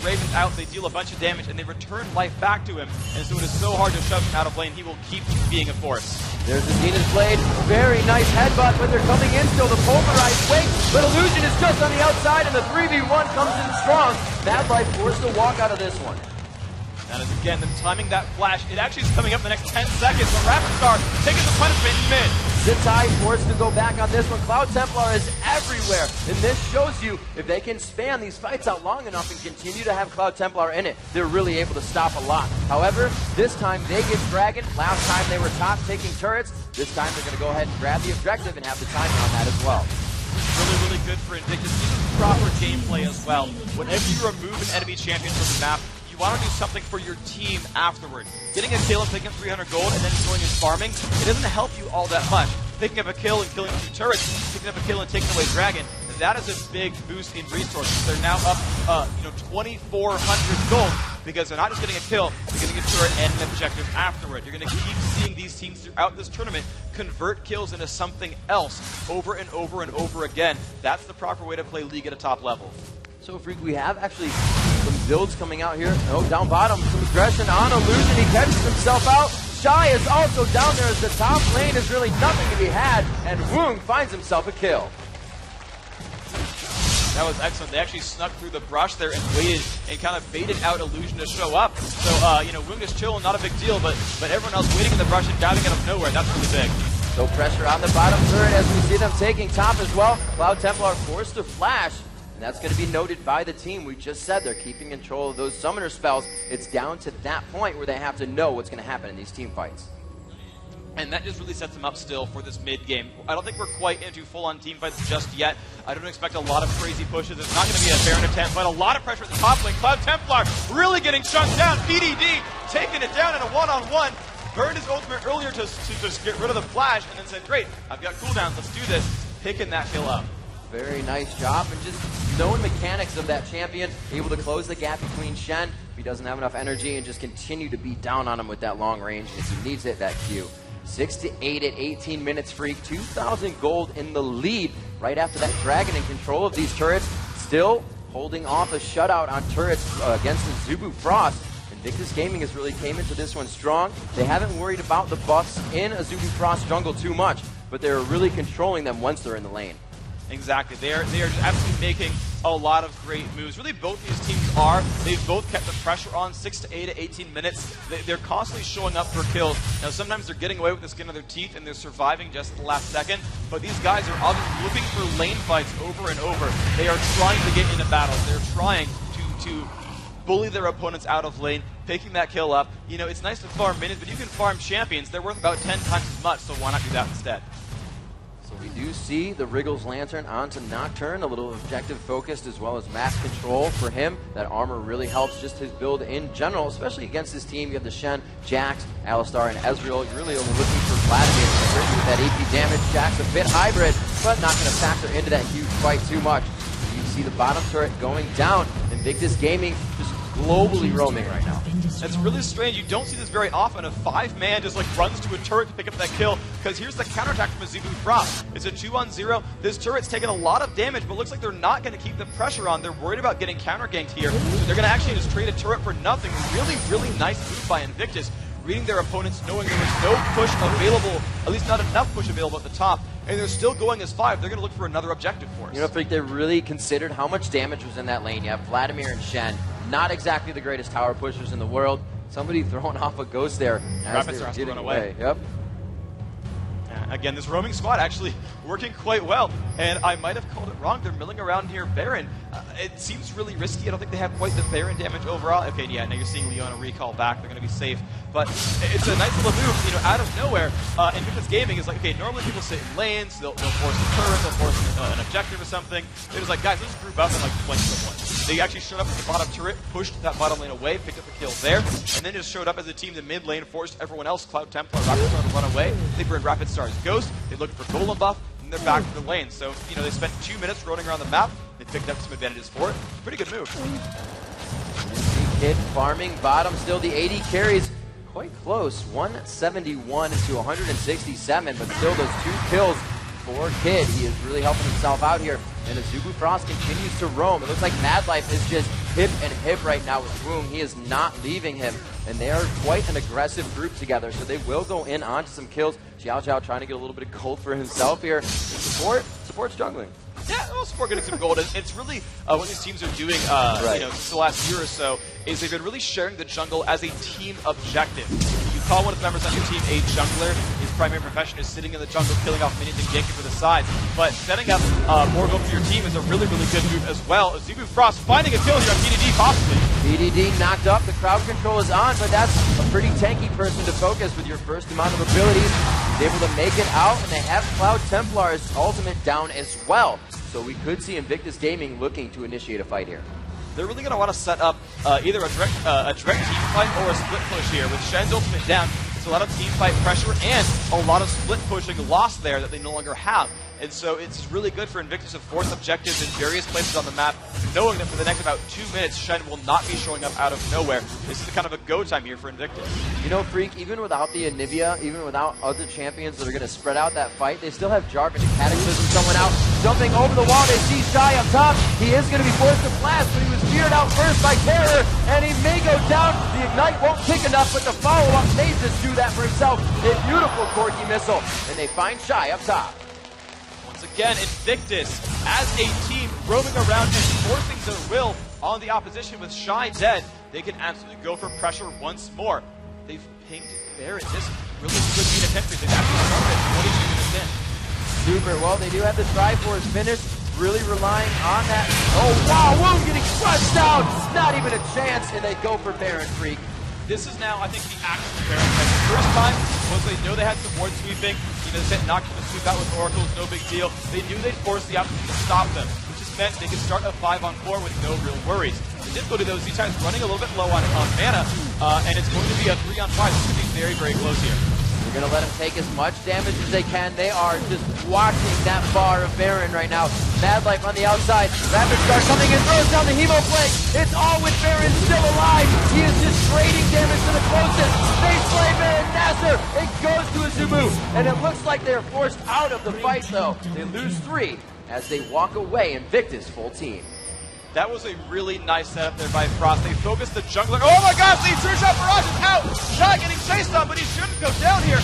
Ravens out, they deal a bunch of damage, and they return life back to him. And so it is so hard to shove him out of lane. He will keep being a force. There's the Zenith Blade. Very nice headbutt, but they're coming in still. The pulverized wait, but Illusion is just on the outside, and the 3v1 comes in strong. Mad Life forced to walk out of this one. That is, again, them timing that flash. It actually is coming up in the next 10 seconds, but Rapid Star taking the punishment in mid. Zatai forced to go back on this one. Cloud Templar is everywhere, and this shows you if they can span these fights out long enough and continue to have Cloud Templar in it, they're really able to stop a lot. However, this time they get Dragon. Last time they were top taking turrets. This time they're going to go ahead and grab the objective and have the timing on that as well. Really, really good for Invictus. This is proper gameplay as well. Whenever you remove an enemy champion from the map, you want to do something for your team afterward. Getting a kill and picking up 300 gold and then going and farming, it doesn't help you all that much. Picking up a kill and killing 2 turrets, picking up a kill and taking away Dragon, that is a big boost in resources. They're now up 2,400 gold because they're not just getting a kill, they're getting a turret and an objective afterward. You're going to keep seeing these teams throughout this tournament convert kills into something else over and over and over again. That's the proper way to play League at a top level. So, Freak, we have actually some builds coming out here. Oh, down bottom, some aggression on Illusion. He catches himself out. Shy is also down there as the top lane is really nothing to be had, and Woong finds himself a kill. That was excellent. They actually snuck through the brush there and waited and kind of baited out Illusion to show up. So, Woong is chilling, not a big deal, but everyone else waiting in the brush and diving out of nowhere, that's really big. So pressure on the bottom turret as we see them taking top as well. Cloud Templar forced to flash. And that's going to be noted by the team. We just said they're keeping control of those summoner spells. It's down to that point where they have to know what's going to happen in these team fights. And that just really sets them up still for this mid game. I don't think we're quite into full-on team fights just yet. I don't expect a lot of crazy pushes. It's not going to be a Baron attempt, but a lot of pressure at the top lane. Cloud Templar really getting chunked down. BDD taking it down in a one-on-one. Burned his ultimate earlier to just get rid of the flash and then said, great, I've got cooldowns, let's do this. Picking that kill up. Very nice job, and just knowing mechanics of that champion, able to close the gap between Shen if he doesn't have enough energy and just continue to beat down on him with that long range if he needs it, that Q. 6-8 at 18 minutes, Freak. 2,000 gold in the lead right after that Dragon in control of these turrets. Still holding off a shutout on turrets against the Azubu Frost. Invictus Gaming has really came into this one strong. They haven't worried about the buffs in Azubu Frost jungle too much, but they're really controlling them once they're in the lane. Exactly. They are just absolutely making a lot of great moves. Really, both these teams are. They've both kept the pressure on 6-8 at 18 minutes. They're constantly showing up for kills. Now, sometimes they're getting away with the skin of their teeth and they're surviving just at the last second, but these guys are obviously looking for lane fights over and over. They are trying to get into battles. They're trying to bully their opponents out of lane, picking that kill up. It's nice to farm minions, but you can farm champions. They're worth about 10 times as much, so why not do that instead? We do see the Wriggles Lantern onto Nocturne, a little objective focused as well as mass control for him. That armor really helps just his build in general, especially against this team. You have the Shen, Jax, Alistar, and Ezreal. You're really only looking for Vladimir with that AP damage. Jax a bit hybrid, but not going to factor into that huge fight too much. You see the bottom turret going down. Invictus Gaming just globally roaming right now. That's really strange. You don't see this very often. A 5-man just runs to a turret to pick up that kill, because here's the counterattack from Azubu Frost. It's a 2-on-0. This turret's taking a lot of damage, but looks like they're not going to keep the pressure on. They're worried about getting counter-ganked here. So they're going to actually just trade a turret for nothing. Really, really nice move by Invictus, reading their opponents, knowing there was no push available, at least not enough push available at the top, and they're still going as 5. They're going to look for another objective for us. I think they really considered how much damage was in that lane. You have Vladimir and Shen, not exactly the greatest tower pushers in the world. Somebody throwing off a ghost there as Rapid they Star were has to getting run away. Yep. Again, this roaming squad actually working quite well. And I might have called it wrong. They're milling around here Baron. It seems really risky. I don't think they have quite the Baron damage overall. Okay, yeah, now you're seeing Leona recall back. They're going to be safe. But it's a nice little move, you know, out of nowhere. Invictus Gaming is like, okay, normally people sit in lanes, they'll force a turret, they'll force an objective or something. They're just like, guys, let's group up and like flank someone. They actually showed up at the bottom turret, pushed that bottom lane away, picked up the kill there, and then just showed up as a team in the mid lane, forced everyone else, Cloud Templar, Rapid Star, to run away. They burned Rapid Star's Ghost, they looked for Golem buff, and they're back to the lane. So, you know, they spent 2 minutes roaming around the map, they picked up some advantages for it. Pretty good move. Kid farming bottom, still the AD carries quite close, 171 to 167, but still those 2 kills for Kid. He is really helping himself out here, and Azubu Frost continues to roam. It looks like Mad Life is just hip and hip right now with Boom. He is not leaving him, and they are quite an aggressive group together, so they will go in onto some kills. Xiao Xiao trying to get a little bit of gold for himself here. Support's juggling. Yeah, well, support getting some gold. It's really what these teams are doing, you know, since the last year or so, is they've been really sharing the jungle as a team objective. You call one of the members on your team a jungler. His primary profession is sitting in the jungle, killing off minions and ganking for the sides. But setting up more gold for your team is a really, really good move as well. Azubu Frost finding a kill here on PDD, possibly. PDD knocked up, the crowd control is on, but that's a pretty tanky person to focus with your first amount of abilities. He's able to make it out, and they have Cloud Templar's ultimate down as well. So we could see Invictus Gaming looking to initiate a fight here. They're really going to want to set up either a direct team fight or a split push here. With Shen's ultimate down, it's a lot of team fight pressure and a lot of split pushing lost there that they no longer have. And so it's really good for Invictus to force objectives in various places on the map, knowing that for the next about 2 minutes, Shen will not be showing up out of nowhere. This is kind of a go time here for Invictus. You know, Freak, even without the Anivia, even without other champions that are going to spread out that fight, they still have Jarvan and Cataclysm someone out. Jumping over the wall, they see Shy up top. He is going to be forced to blast, but he was feared out first by Terror, and he may go down. The Ignite won't kick enough, but the follow-up may just do that for himself. A beautiful Corki missile, and they find Shy up top. Again, Invictus as a team roaming around and forcing their will on the opposition with Shy dead. They can absolutely go for pressure once more. They've pinged Barrett. This really could be an attempt. They've actually started at 42 minutes in. Super. Well, they do have the Triforce finish. Really relying on that. Oh, wow. Wound getting crushed out. Not even a chance, and they go for Baron, Freak. This is now, I think, the actual Baron. The first time was they know they had some ward sweeping. You know, they said knocked them and sweep out with oracles, no big deal. They knew they'd force the opposition to stop them, which just meant they could start a 5-on-4 with no real worries. The difficulty, though, is these times running a little bit low on mana, and it's going to be a 3-on-5. This could be very, very close here. They're going to let them take as much damage as they can. They are just watching that bar of Baron right now. Mad Life on the outside. Rapid Star coming in, throws down the Hemo Plague. It's all with Baron still alive. He is just trading damage to the closest. They slay Baron Nasser. It goes to Azubu. And it looks like they're forced out of the fight, though. They lose 3 as they walk away. Invictus full team. That was a really nice setup there by Frost. They focused the jungler. Oh my gosh, the True Shot Barrage is out! Shy getting chased on, but he shouldn't go down here.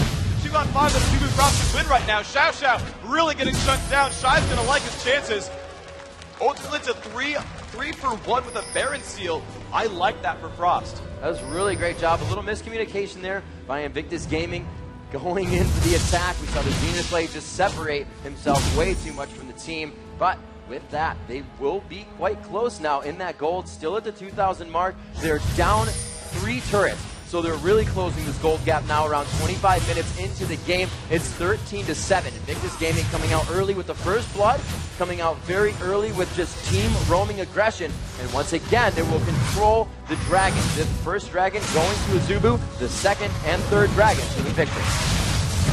2-on-5 that Azubu Frost can win right now. Xiao Xiao really getting shut down. Shy's going to like his chances. Ultimately, it's a 3-for-1 with a Baron seal. I like that for Frost. That was a really great job. A little miscommunication there by Invictus Gaming. Going in for the attack, we saw the Zenith Blade just separate himself way too much from the team, but with that, they will be quite close now in that gold, still at the 2,000 mark. They're down 3 turrets, so they're really closing this gold gap now around 25 minutes into the game. It's 13-7. Invictus Gaming coming out early with the first blood, coming out very early with just team roaming aggression, and once again, they will control the dragon. The first dragon going to Azubu, the second and third dragon to the victory.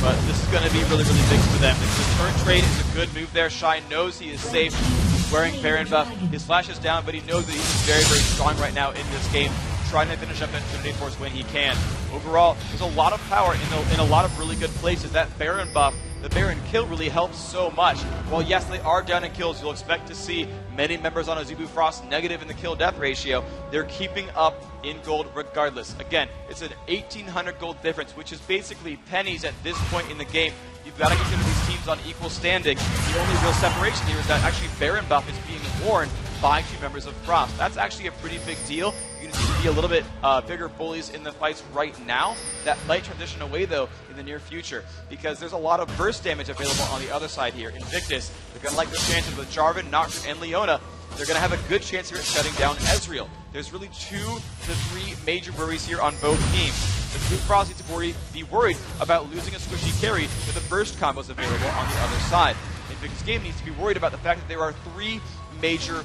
But this is going to be really, really big for them. The turn trade is a good move there. Shy knows he is safe. He's wearing Baron buff. His flash is down, but he knows that he's very, very strong right now in this game, trying to finish up Infinity Force when he can. Overall, there's a lot of power in a lot of really good places. That Baron buff, the Baron kill really helps so much. While yes, they are down in kills, you'll expect to see many members on Azubu Frost negative in the kill-death ratio. They're keeping up in gold regardless. Again, it's an 1,800 gold difference, which is basically pennies at this point in the game. You've got to consider these teams on equal standing. The only real separation here is that actually Baron buff is being worn by 2 members of Frost. That's actually a pretty big deal. You need to be a little bit bigger bullies in the fights right now. That might transition away, though, in the near future, because there's a lot of burst damage available on the other side here. Invictus, they're going to like their chances with Jarvan, Nocturne, and Leona. They're going to have a good chance here at shutting down Ezreal. There's really 2 to 3 major worries here on both teams. The Blue Frost needs to be worried about losing a squishy carry with the burst combos available on the other side. Invictus Game needs to be worried about the fact that there are 3 major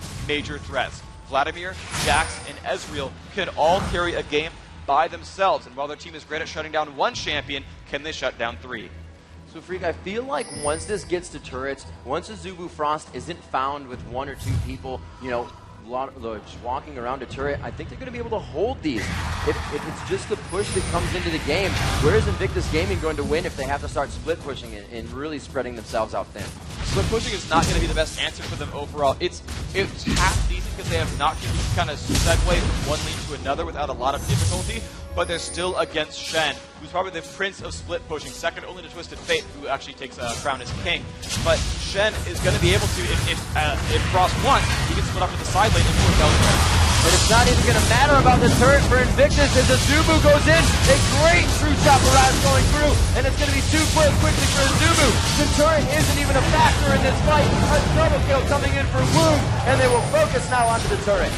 threats. Vladimir, Jax, and Ezreal can all carry a game by themselves, and while their team is great at shutting down 1 champion, can they shut down 3? So, Freak, I feel like once this gets to turrets, once Azubu Frost isn't found with 1 or 2 people, you know, just walking around a turret, I think they're going to be able to hold these. If it's just the push that comes into the game, where is Invictus Gaming going to win if they have to start split pushing it and really spreading themselves out thin? Split pushing is not going to be the best answer for them overall. It's half decent because they have Nocturne to kind of segue from one lane to another without a lot of difficulty, but they're still against Shen, who's probably the prince of split pushing, second only to Twisted Fate, who actually takes a crown as king. But Shen is going to be able to, if Frost wants, he can split up to the side lane and force out. But it's not even going to matter about the turret for Invictus as Azubu goes in. A great true shot barrage going through, and it's going to be too quickly for Azubu. The turret isn't even a factor in this fight. A double kill coming in for Wound, and they will focus now onto the turret.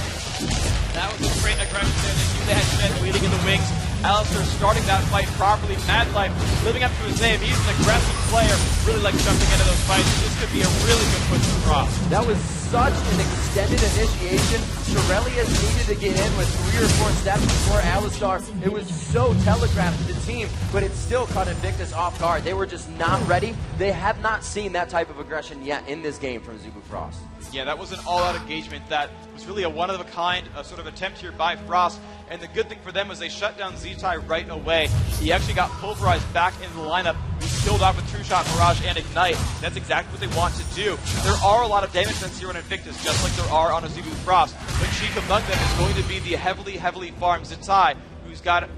That was a great aggression there. They knew they had Shen waiting in the wings. Alistair starting that fight properly. Mad Life living up to his name. He's an aggressive player. Really likes jumping into those fights. This could be a really good push for Frost. That was such an extended initiation. Shirelius needed to get in with 3 or 4 steps before Alistar. It was so telegraphed to the team, but it still caught Invictus off guard. They were just not ready. They have not seen that type of aggression yet in this game from Azubu Frost. Yeah, that was an all-out engagement that was really a one-of-a-kind sort of attempt here by Frost. And the good thing for them was they shut down Z-Tai right away. He actually got pulverized back into the lineup. He was killed off with True Shot, Barrage, and Ignite. That's exactly what they want to do. There are a lot of damage sets here on Invictus, just like there are on Azubu Frost. But chief among them is going to be the heavily farmed Z-Tai, who's got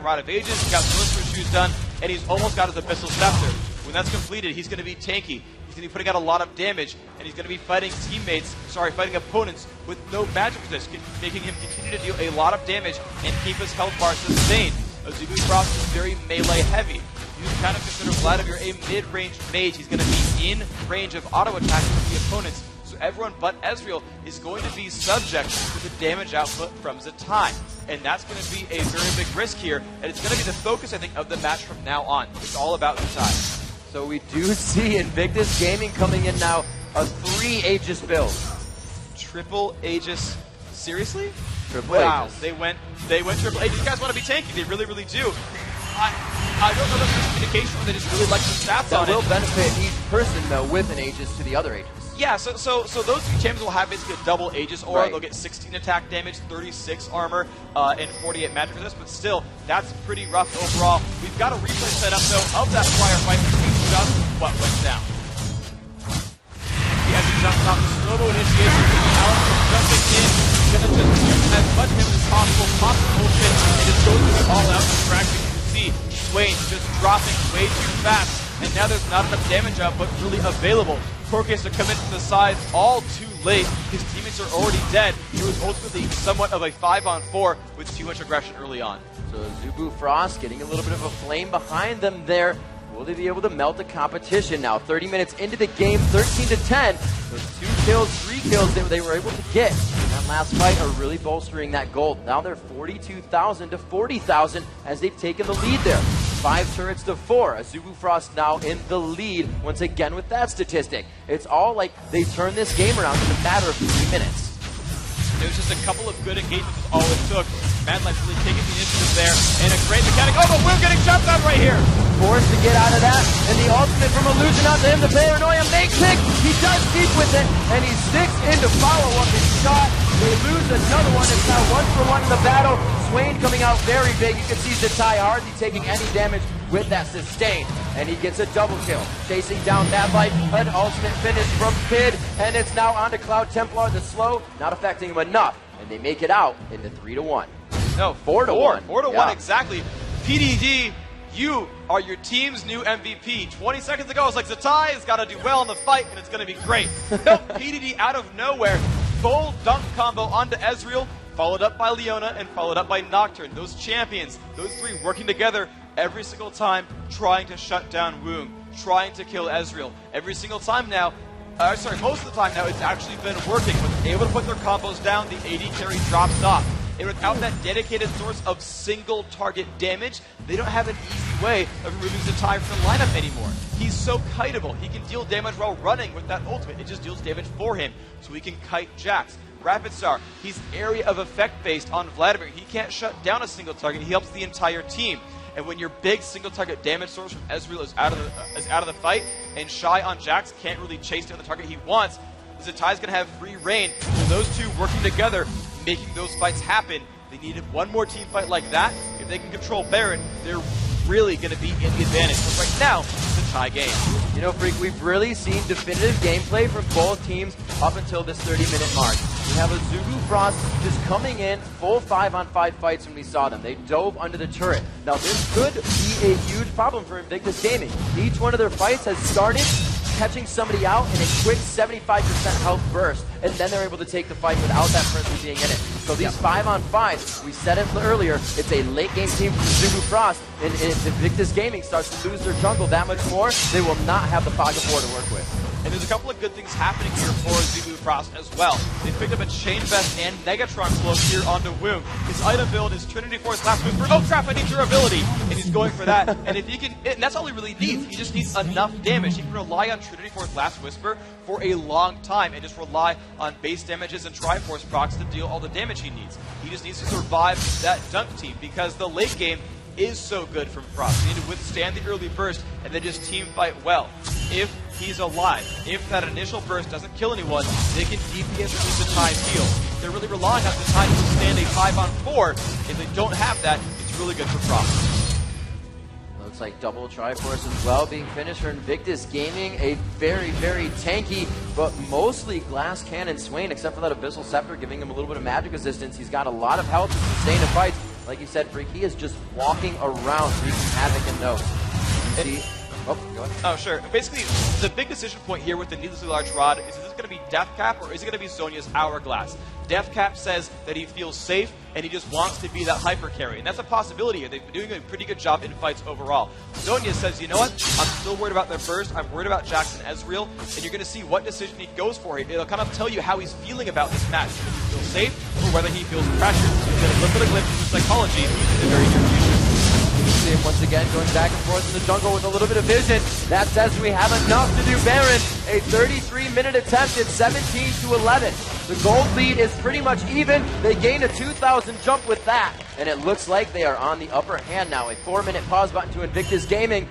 Rod of Ages, he's got Solicitor Shoes done, and he's almost got his Abyssal Scepter. When that's completed, he's going to be tanky. He's going to be putting out a lot of damage, and he's going to be fighting opponents with no magic resist, making him continue to deal a lot of damage and keep his health bar sustained. Azubu Frost is very melee heavy. You can kind of consider Vladimir a mid-range mage. He's going to be in range of auto attacks with the opponents, so everyone but Ezreal is going to be subject to the damage output from Z-Tai. And that's going to be a very big risk here, and it's going to be the focus, I think, of the match from now on. It's all about Z-Tai. So we do see Invictus Gaming coming in now, a 3 Aegis build. Triple Aegis? Seriously? Triple wow. Aegis. They went triple Aegis. You guys want to be tanky. They really do. I don't know if there's communication or they just really like the stats on it. That will benefit each person, though, with an Aegis to the other Aegis. Yeah, so those 2 champions will have basically a double Aegis aura. Right. They'll get 16 attack damage, 36 armor, and 48 magic resist, but still, that's pretty rough overall. We've got a replay set up, though, of that prior fight between just what went down. He has to jump off the slow initiation. Alistair jumping in, gonna just use as much damage as possible, pop the bullshit, and just go through it all out. Practically, you can see Swain just dropping way too fast, and now there's not enough damage output really available. Cork has to come in from the sides all too late. His teammates are already dead. It was ultimately somewhat of a 5-on-4 with too much aggression early on. So Azubu Frost getting a little bit of a flame behind them there. Will they be able to melt the competition now? 30 minutes into the game, 13-10. Those 2 kills, 3 kills that they were able to get in that last fight are really bolstering that gold. Now they're 42,000 to 40,000 as they've taken the lead there. 5 turrets to 4. Azubu Frost now in the lead once again with that statistic. It's all like they turned this game around in a matter of 3 minutes. There was just a couple of good engagements is all it took. Mad Life really taking the initiative there, and a great mechanic. Oh, but we're getting jumped on right here. Forced to get out of that, and the ultimate from Illusion out to him. The paranoia makes it. He does keep with it, and he sticks in to follow up his shot. They lose another one. It's now 1-for-1 in the battle. Swain coming out very big. You can see Z-Tai hardly taking any damage with that sustain, and he gets a double kill. Chasing down Mad Life, an ultimate finish from Kid, and it's now on to Cloud Templar. The slow, not affecting him enough, and they make it out into 3-1. No, 4-1. 4-1, exactly. PDD, you are your team's new MVP. 20 seconds ago, I was like, Z-Tai has got to do well in the fight, and it's going to be great. Nope, PDD out of nowhere full dunk combo onto Ezreal, followed up by Leona and followed up by Nocturne. Those champions, those three working together every single time, trying to shut down Woong, trying to kill Ezreal. Every single time now, most of the time now, it's actually been working. When they're able to put their combos down, the AD carry drops off. And without that dedicated source of single target damage, they don't have an easy way of removing Zatai from the lineup anymore. He's so kiteable. He can deal damage while running with that ultimate. It just deals damage for him, so he can kite Jax. Rapid Star, he's area of effect based on Vladimir. He can't shut down a single target. He helps the entire team. And when your big single target damage source from Ezreal is out of the fight, and Shy on Jax can't really chase down the target he wants, Zatai's gonna have free reign. So those two working together, making those fights happen. They needed one more team fight like that. If they can control Baron, they're really gonna be in the advantage. But right now, it's a tie game. You know, Freak, we've really seen definitive gameplay from both teams up until this 30-minute mark. We have Azubu Frost just coming in full 5-on-5 fights when we saw them. They dove under the turret. Now, this could be a huge problem for Invictus Gaming. Each one of their fights has started catching somebody out in a quick 75% health burst, and then they're able to take the fight without that person being in it. So these 5-on-5s, we said it earlier, it's a late game team for Azubu Frost, and if Invictus Gaming starts to lose their jungle that much more, they will not have the pocket war to work with. And there's a couple of good things happening here for Azubu Frost as well. They picked up a Chain Vest and Negatron Cloak here onto Woong. His item build is Trinity Force Last Whisper. Oh crap, I need durability! And he's going for that. And if he can, and that's all he really needs. He just needs enough damage. He can rely on Trinity Force Last Whisper for a long time and just rely on base damages and Triforce procs to deal all the damage he needs. He just needs to survive that dunk team because the late game is so good from Frost. You need to withstand the early burst and then just team fight well. If he's alive, if that initial burst doesn't kill anyone, they can DPS through the time heal. They're really relying on the time to withstand a 5-on-4. If they don't have that, it's really good for Frost. Looks like double Triforce as well being finished for Invictus Gaming. A very, very tanky, but mostly Glass Cannon Swain, except for that Abyssal Scepter giving him a little bit of magic resistance. He's got a lot of health to sustain the fights. Like you said, Freak, he is just walking around wreaking havoc and no. Oh, go ahead. Oh, sure. Basically, the big decision point here with the needlessly large rod is this going to be Death Cap or is it going to be Zhonya's Hourglass? Death Cap says that he feels safe and he just wants to be that hyper carry, and that's a possibility here. They've been doing a pretty good job in fights overall. Zhonya says, you know what? I'm still worried about their burst. I'm worried about Jackson Ezreal, and you're going to see what decision he goes for. It'll kind of tell you how he's feeling about this match. Whether he feels safe or whether he feels pressured. He's going to look at a glimpse into psychology in the very near future. See him once again going back and forth in the jungle with a little bit of vision. That says we have enough to do Baron. A 33-minute attempt at 17-11. The gold lead is pretty much even. They gain a 2,000 jump with that. And it looks like they are on the upper hand now. A 4-minute pause button to Invictus Gaming.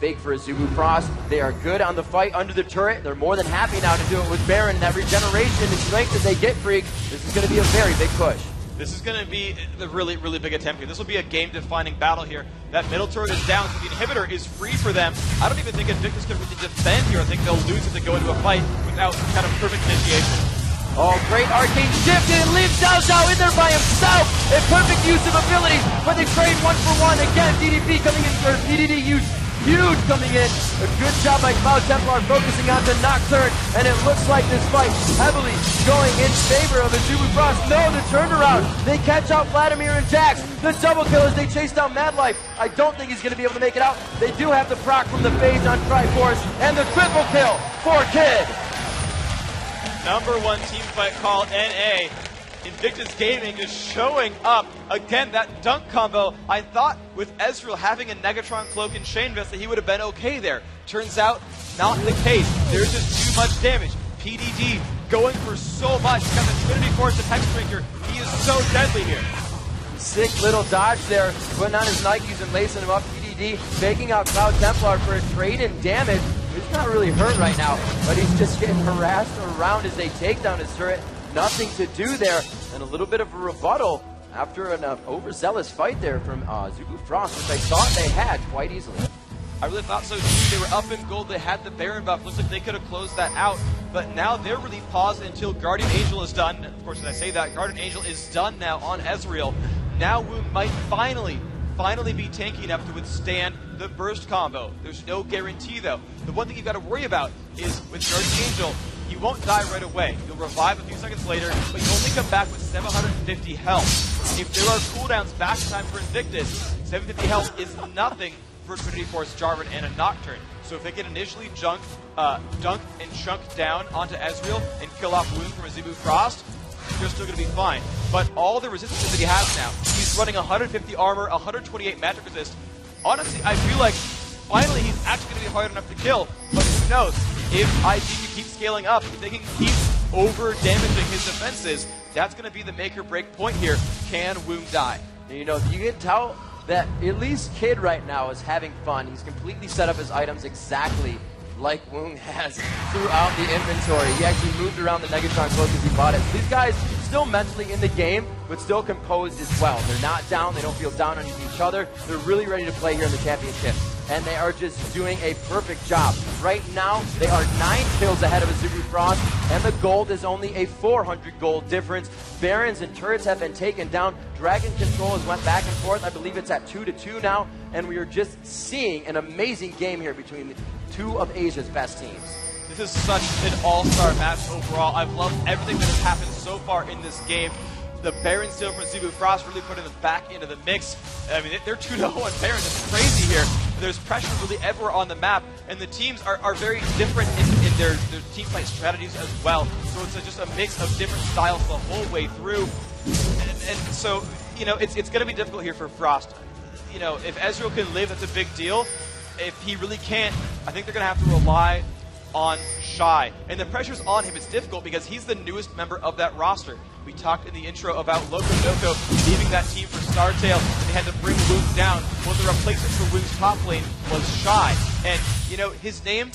Big for Azubu Frost. They are good on the fight under the turret. They're more than happy now to do it with Baron. And that regeneration and strength that they get, Freak, this is going to be a very big push. This is going to be the really, really big attempt here. This will be a game-defining battle here. That middle turret is down, so the inhibitor is free for them. I don't even think Invictus can really defend here. I think they'll lose if they go into a fight without kind of perfect initiation. Oh, great arcane shift, and it leaves Zhao Zhao in there by himself. A perfect use of abilities, but they trade 1-for-1. Again, DDP coming in for DDD use. Huge coming in. A good job by Cloud Templar focusing on the Nocturne, and it looks like this fight heavily going in favor of Azubu Frost. No, the turnaround. They catch out Vladimir and Jax. The double kill as they chase down Mad Life. I don't think he's going to be able to make it out. They do have the proc from the phase on Triforce, and the triple kill for Kid. Number one team fight call, NA. Invictus Gaming is showing up. Again, that dunk combo, I thought with Ezreal having a Negatron Cloak and Chain Vest that he would have been okay there. Turns out, not the case. There's just too much damage. PDD going for so much. He's got the Trinity Force and Hexbreaker. He is so deadly here. Sick little dodge there, putting on his Nikes and lacing him up. PDD taking out Cloud Templar for a trade in damage. He's not really hurt right now, but he's just getting harassed around as they take down his turret. Nothing to do there, and a little bit of a rebuttal after an overzealous fight there from Azubu Frost, which I thought they had quite easily. I really thought so too. They were up in gold. They had the Baron buff. Looks like they could have closed that out. But now they're really paused until Guardian Angel is done. Of course, when I say that, Guardian Angel is done now on Ezreal. Now Woong might finally be tanky enough to withstand the burst combo. There's no guarantee though. The one thing you've got to worry about is with Guardian Angel, you won't die right away. You'll revive a few seconds later, but you only come back with 750 health. If there are cooldowns back in time for Invictus, 750 health is nothing for Trinity Force, Jarvan, and a Nocturne. So if they can initially dunk and chunk down onto Ezreal and kill off Wound from Azubu Frost, they're still going to be fine. But all the resistances that he has now, he's running 150 armor, 128 magic resist. Honestly, I feel like finally he's actually going to be hard enough to kill. But who knows? If IG can keep scaling up, if they can keep over-damaging his defenses, that's going to be the make or break point here. Can Woong die? You know, you can tell that at least Kid right now is having fun. He's completely set up his items exactly like Woong has throughout the inventory. He actually moved around the Negatron close as he bought it. So these guys still mentally in the game, but still composed as well. They're not down. They don't feel down on each other. They're really ready to play here in the championship. And they are just doing a perfect job. Right now, they are 9 kills ahead of Azubu Frost, and the gold is only a 400 gold difference. Barons and turrets have been taken down. Dragon control has went back and forth. I believe it's at 2-2 now, and we are just seeing an amazing game here between the two of Asia's best teams. This is such an all-star match overall. I've loved everything that has happened so far in this game. The Baron steal from Azubu Frost really putting them back into the mix. I mean, they're 2-0 on Baron. It's crazy here. There's pressure really everywhere on the map, and the teams are very different in their team fight strategies as well. So it's just a mix of different styles the whole way through. And so, you know, it's going to be difficult here for Frost. You know, if Ezreal can live, that's a big deal. If he really can't, I think they're going to have to rely on Shy. And the pressure's on him. It's difficult because he's the newest member of that roster. We talked in the intro about Loco Noco leaving that team for Startail, and they had to bring Woong down. Well, the replacement for Woong's top lane was Shy. And, you know, his name,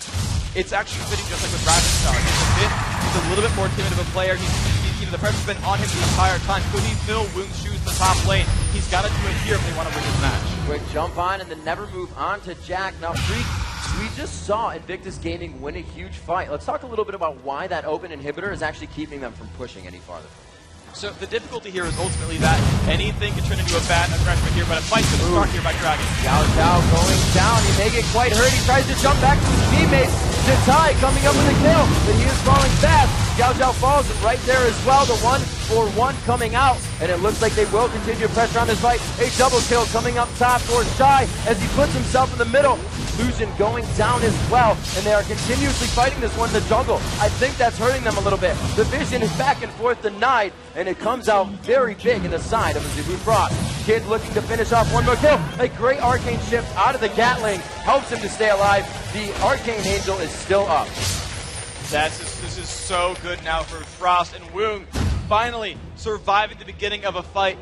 it's actually fitting just like with Ravenstar. He's a little bit more timid of a player. You know, the pressure's been on him the entire time. Could he fill Woong's shoes in the top lane? He's got to do it here if they want to win this match. Quick jump on and then never move on to Jack. Now, Freak, we just saw Invictus Gaming win a huge fight. Let's talk a little bit about why that open inhibitor is actually keeping them from pushing any farther. So the difficulty here is ultimately that anything can turn into a bad aggressor here, but a fight's going to start here by Dragon. Xiao Xiao going down. He may get quite hurt. He tries to jump back to his teammates. Jitai coming up with a kill, but he is falling fast. Xiao Xiao falls right there as well. The 1-for-1 coming out, and it looks like they will continue to pressure on this fight. A double kill coming up top for Shy as he puts himself in the middle. Illusion going down as well, and they are continuously fighting this one in the jungle. I think that's hurting them a little bit. The vision is back and forth denied, and it comes out very big in the side of Azubu Frost. Kid looking to finish off one more kill. A great arcane shift out of the Gatling helps him to stay alive. The Arcane Angel is still up. This is so good now for Frost and Woong. Finally surviving the beginning of a fight.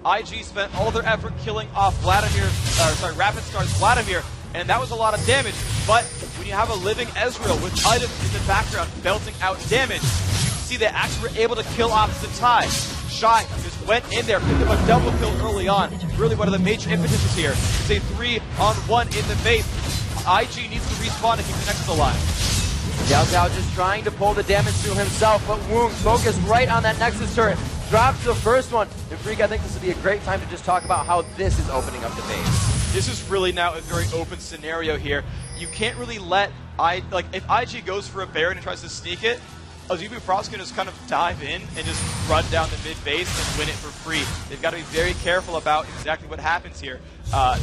IG spent all their effort killing off Rapidstar's Vladimir, and that was a lot of damage. But when you have a living Ezreal with items in the background belting out damage, you can see they actually were able to kill off Zatai. Shy just went in there, picked up a double kill early on. Really one of the major impetuses here. It's a 3-on-1 in the base. IG needs to respawn to keep the Nexus alive. Xiao Xiao just trying to pull the damage through himself, but Woong focused right on that Nexus turret. Drops the first one. And Freak, I think this would be a great time to just talk about how this is opening up the base. This is really now a very open scenario here. You can't really let if IG goes for a Baron and tries to sneak it, Azubu Frost can just kind of dive in and just run down the mid base and win it for free. They've got to be very careful about exactly what happens here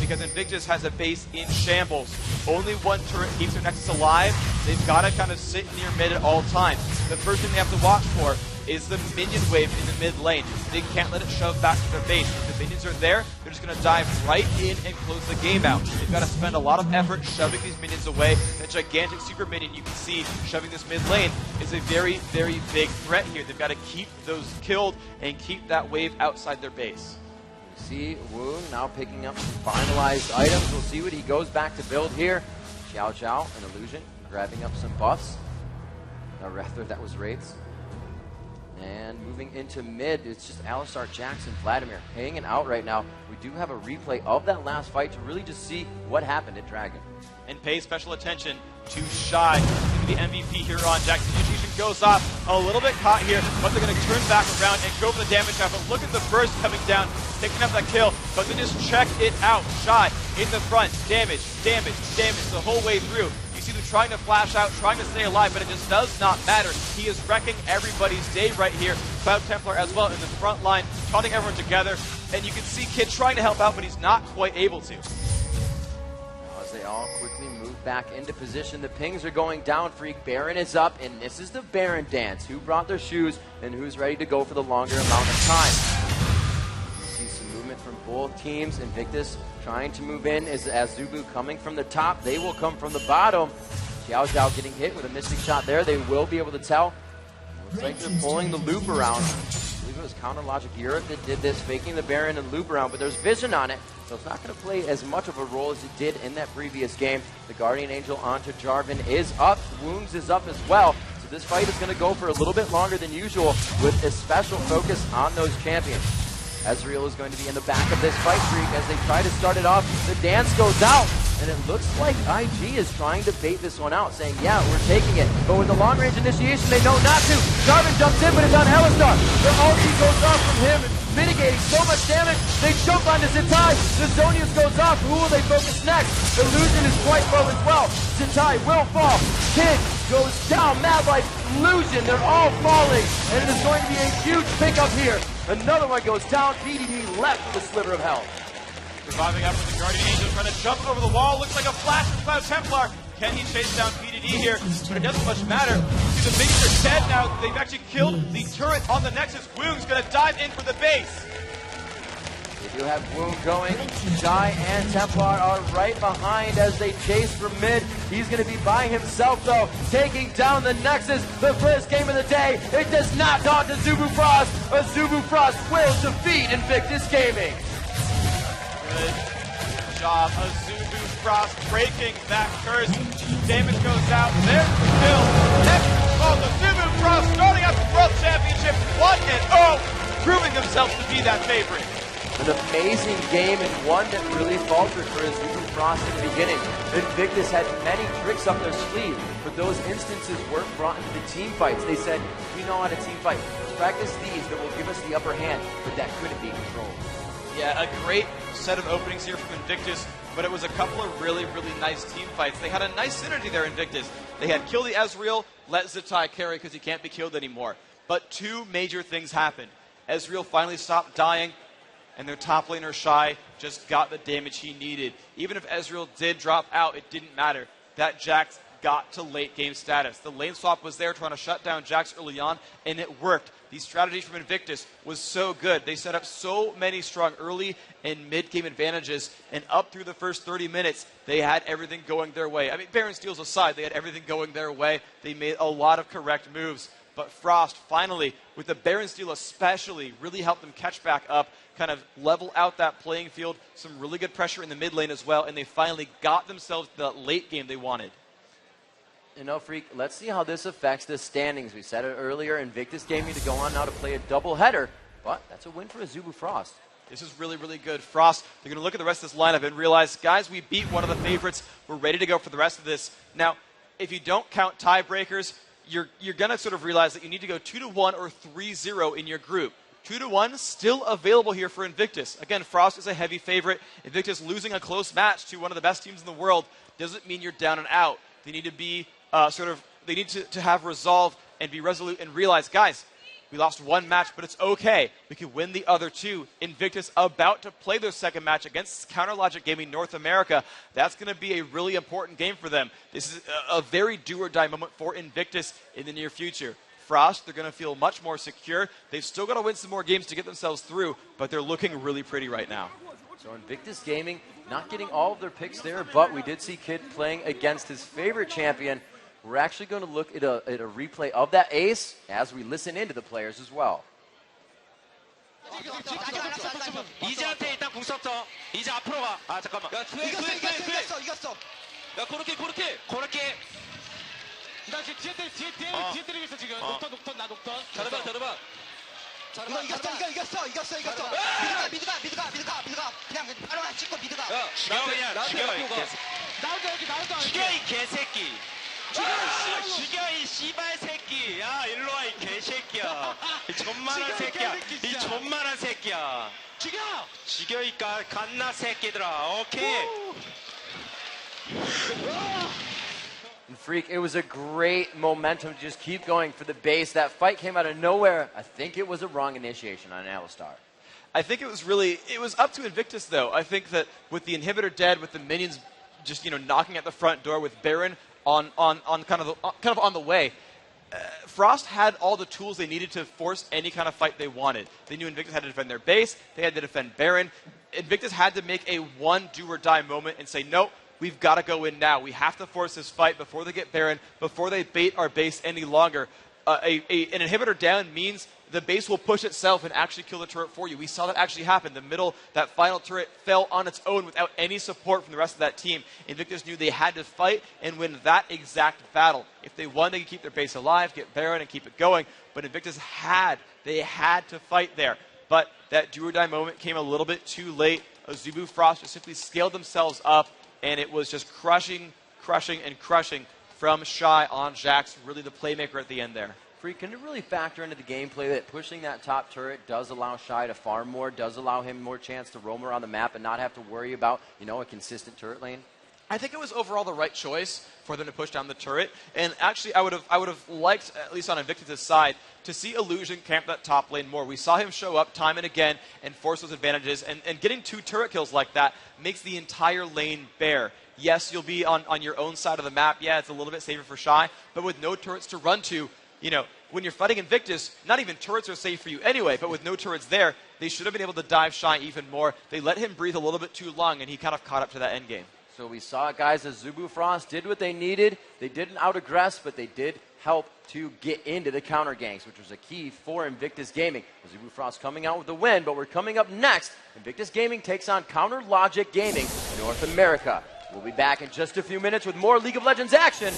because Invictus has a base in shambles. Only one turret keeps their Nexus alive. They've got to kind of sit near mid at all times. The first thing they have to watch for is the minion wave in the mid lane. They can't let it shove back to their base. If the minions are there, they're just going to dive right in and close the game out. They've got to spend a lot of effort shoving these minions away. That gigantic super minion you can see shoving this mid lane is a very, very big threat here. They've got to keep those killed and keep that wave outside their base. We see Woong now picking up some finalized items. We'll see what he goes back to build here. Xiao Xiao and Illusion grabbing up some buffs. Or rather, that was Wraiths. And moving into mid, it's just Alistar, Jackson, Vladimir hanging out right now. We do have a replay of that last fight to really just see what happened at Dragon. And pay special attention to Shy, the MVP here on Jackson. Initiation goes off, a little bit caught here, but they're going to turn back around and go for the damage now. But look at the burst coming down, picking up that kill, but then just check it out. Shy in the front, damage, damage, damage the whole way through. You You see them trying to flash out, trying to stay alive, but it just does not matter. He is wrecking everybody's day right here. Cloud Templar as well in the front line, taunting everyone together. And you can see Kid trying to help out, but he's not quite able to. As they all quickly move back into position, the pings are going down. Freak Baron is up, and this is the Baron dance. Who brought their shoes and who's ready to go for the longer amount of time? See some movement from both teams. Invictus trying to move in. Is Azubu coming from the top? They will come from the bottom. Xiao Zhao getting hit with a mystic shot there. They will be able to tell. Looks like they're pulling the loop around. I believe it was Counter Logic Europe that did this, faking the Baron and loop around, but there's vision on it, so it's not going to play as much of a role as it did in that previous game. The Guardian Angel onto Jarvan is up. Wounds is up as well. So this fight is going to go for a little bit longer than usual with a special focus on those champions. Ezreal is going to be in the back of this fight, Freak, as they try to start it off. The dance goes out, and it looks like IG is trying to bait this one out, saying, yeah, we're taking it. But with the long-range initiation, they know not to. Jarvan jumps in, but it's on Alistar. The ulti goes off from him, mitigating so much damage. They jump onto Zitai. The Zonius goes off. Who will they focus next? Illusion is quite low as well. Zitai will fall. Kid goes down. Mad Life, Illusion, they're all falling. And it is going to be a huge pickup here. Another one goes down. PDD left with a sliver of health. Surviving up with the Guardian Angel, trying to jump over the wall. Looks like a flash from Cloud Templar. Can he chase down PDD here? But it doesn't much matter. See, the minions are dead now. They've actually killed the turret on the Nexus. Woong's going to dive in for the base. They do have Woong going. Jai and Templar are right behind as they chase from mid. He's going to be by himself, though, taking down the Nexus. The first game of the day. It does not daunt Azubu Frost. Azubu Frost will defeat Invictus Gaming. Good job. Azubu Frost breaking that curse. Damage goes out. There's the kill. Next called Azubu Frost starting up the World Championship 1-0, proving themselves to be that favorite. An amazing game and one that really faltered for Azubu Frost in the beginning. Invictus had many tricks up their sleeve, but those instances weren't brought into the team fights. They said, we know how to team fight. Let's practice these that will give us the upper hand, but that couldn't be controlled. Yeah, a great set of openings here from Invictus, but it was a couple of really, really nice team fights. They had a nice synergy there, Invictus. They had kill the Ezreal, let Zitai carry because he can't be killed anymore. But two major things happened. Ezreal finally stopped dying, and their top laner Shy just got the damage he needed. Even if Ezreal did drop out, it didn't matter. That Jax got to late game status. The lane swap was there trying to shut down Jax early on, and it worked. The strategy from Invictus was so good. They set up so many strong early and mid-game advantages, and up through the first 30 minutes, they had everything going their way. I mean, Baron steals aside, they had everything going their way. They made a lot of correct moves. But Frost, finally, with the Baron steal especially, really helped them catch back up, kind of level out that playing field, some really good pressure in the mid lane as well, and they finally got themselves the late game they wanted. You know, Freak, let's see how this affects the standings. We said it earlier, Invictus Gaming to go on now to play a doubleheader, but that's a win for Azubu Frost. This is really, really good. Frost, they're going to look at the rest of this lineup and realize, guys, we beat one of the favorites. We're ready to go for the rest of this. Now, if you don't count tiebreakers, you're going to sort of realize that you need to go 2-1 or 3-0 in your group. 2-1 still available here for Invictus. Again, Frost is a heavy favorite. Invictus losing a close match to one of the best teams in the world doesn't mean you're down and out. They need to be they need to have resolve and be resolute and realize, guys, we lost one match, but it's okay. We can win the other two. Invictus about to play their second match against Counter Logic Gaming North America. That's going to be a really important game for them. This is a very do-or-die moment for Invictus in the near future. Frost, they're going to feel much more secure. They've still got to win some more games to get themselves through, but they're looking really pretty right now. So Invictus Gaming not getting all of their picks there, but we did see Kid playing against his favorite champion. We're actually going to look at a replay of that ace as we listen into the players as well. 이제한테 일단 공 썼어. 이제 앞으로 가. 아 잠깐만. 야 이겼어. 야 그렇게. 나 지금 뒤에 때리고 있어 지금. 녹턴 나 녹턴. 잘해봐. 이겼어. 미드가. 그냥 바로 찍고 미드가. 죽여 그냥. 나 죽여 이 개새끼. 죽여 이 씨발 새끼. 야 일로 와 이 개새끼야. 이 존만한 새끼야. 이 존만한 새끼야. 죽여 이 갓나 새끼들아. 오케이. Freak, it was a great momentum to just keep going for the base. That fight came out of nowhere. I think it was a wrong initiation on Alistar. I think it was up to Invictus, though. I think that with the inhibitor dead, with the minions just, knocking at the front door, with Baron on kind of on the way, Frost had all the tools they needed to force any kind of fight they wanted. They knew Invictus had to defend their base. They had to defend Baron. Invictus had to make a one do-or-die moment and say, no, we've got to go in now. We have to force this fight before they get Baron, before they bait our base any longer. An inhibitor down means the base will push itself and actually kill the turret for you. We saw that actually happen. That final turret fell on its own without any support from the rest of that team. Invictus knew they had to fight and win that exact battle. If they won, they could keep their base alive, get Baron, and keep it going. But Invictus had to fight there. But that do-or-die moment came a little bit too late. Azubu Frost just simply scaled themselves up, and it was just crushing from Shy on Jax, really the playmaker at the end there. Freak, can it really factor into the gameplay that pushing that top turret does allow Shy to farm more, does allow him more chance to roam around the map and not have to worry about, a consistent turret lane? I think it was overall the right choice for them to push down the turret. And actually, I would have liked, at least on Invictus' side, to see Illusion camp that top lane more. We saw him show up time and again and force those advantages. And getting 2 turret kills like that makes the entire lane bare. Yes, you'll be on your own side of the map. Yeah, it's a little bit safer for Shy. But with no turrets to run to, when you're fighting Invictus, not even turrets are safe for you anyway, but with no turrets there, they should have been able to dive Shy even more. They let him breathe a little bit too long, and he kind of caught up to that endgame. So we saw guys as Azubu Frost did what they needed. They didn't out-aggress, but they did help to get into the counter ganks, which was a key for Invictus Gaming. Azubu Frost coming out with the win, but we're coming up next. Invictus Gaming takes on Counter Logic Gaming, North America. We'll be back in just a few minutes with more League of Legends action.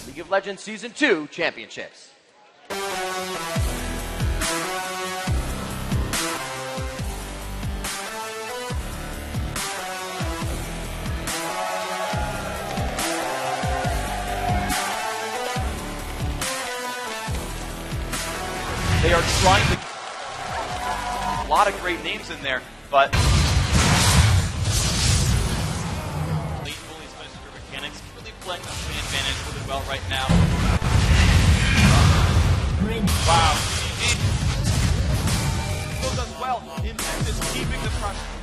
League of Legends Season 2 Championships. They are trying to... A lot of great names in there, but... Late bullies Mr. Mechanics really playing up the advantage really well right now. Wow. Still does well. Invictus keeping the pressure.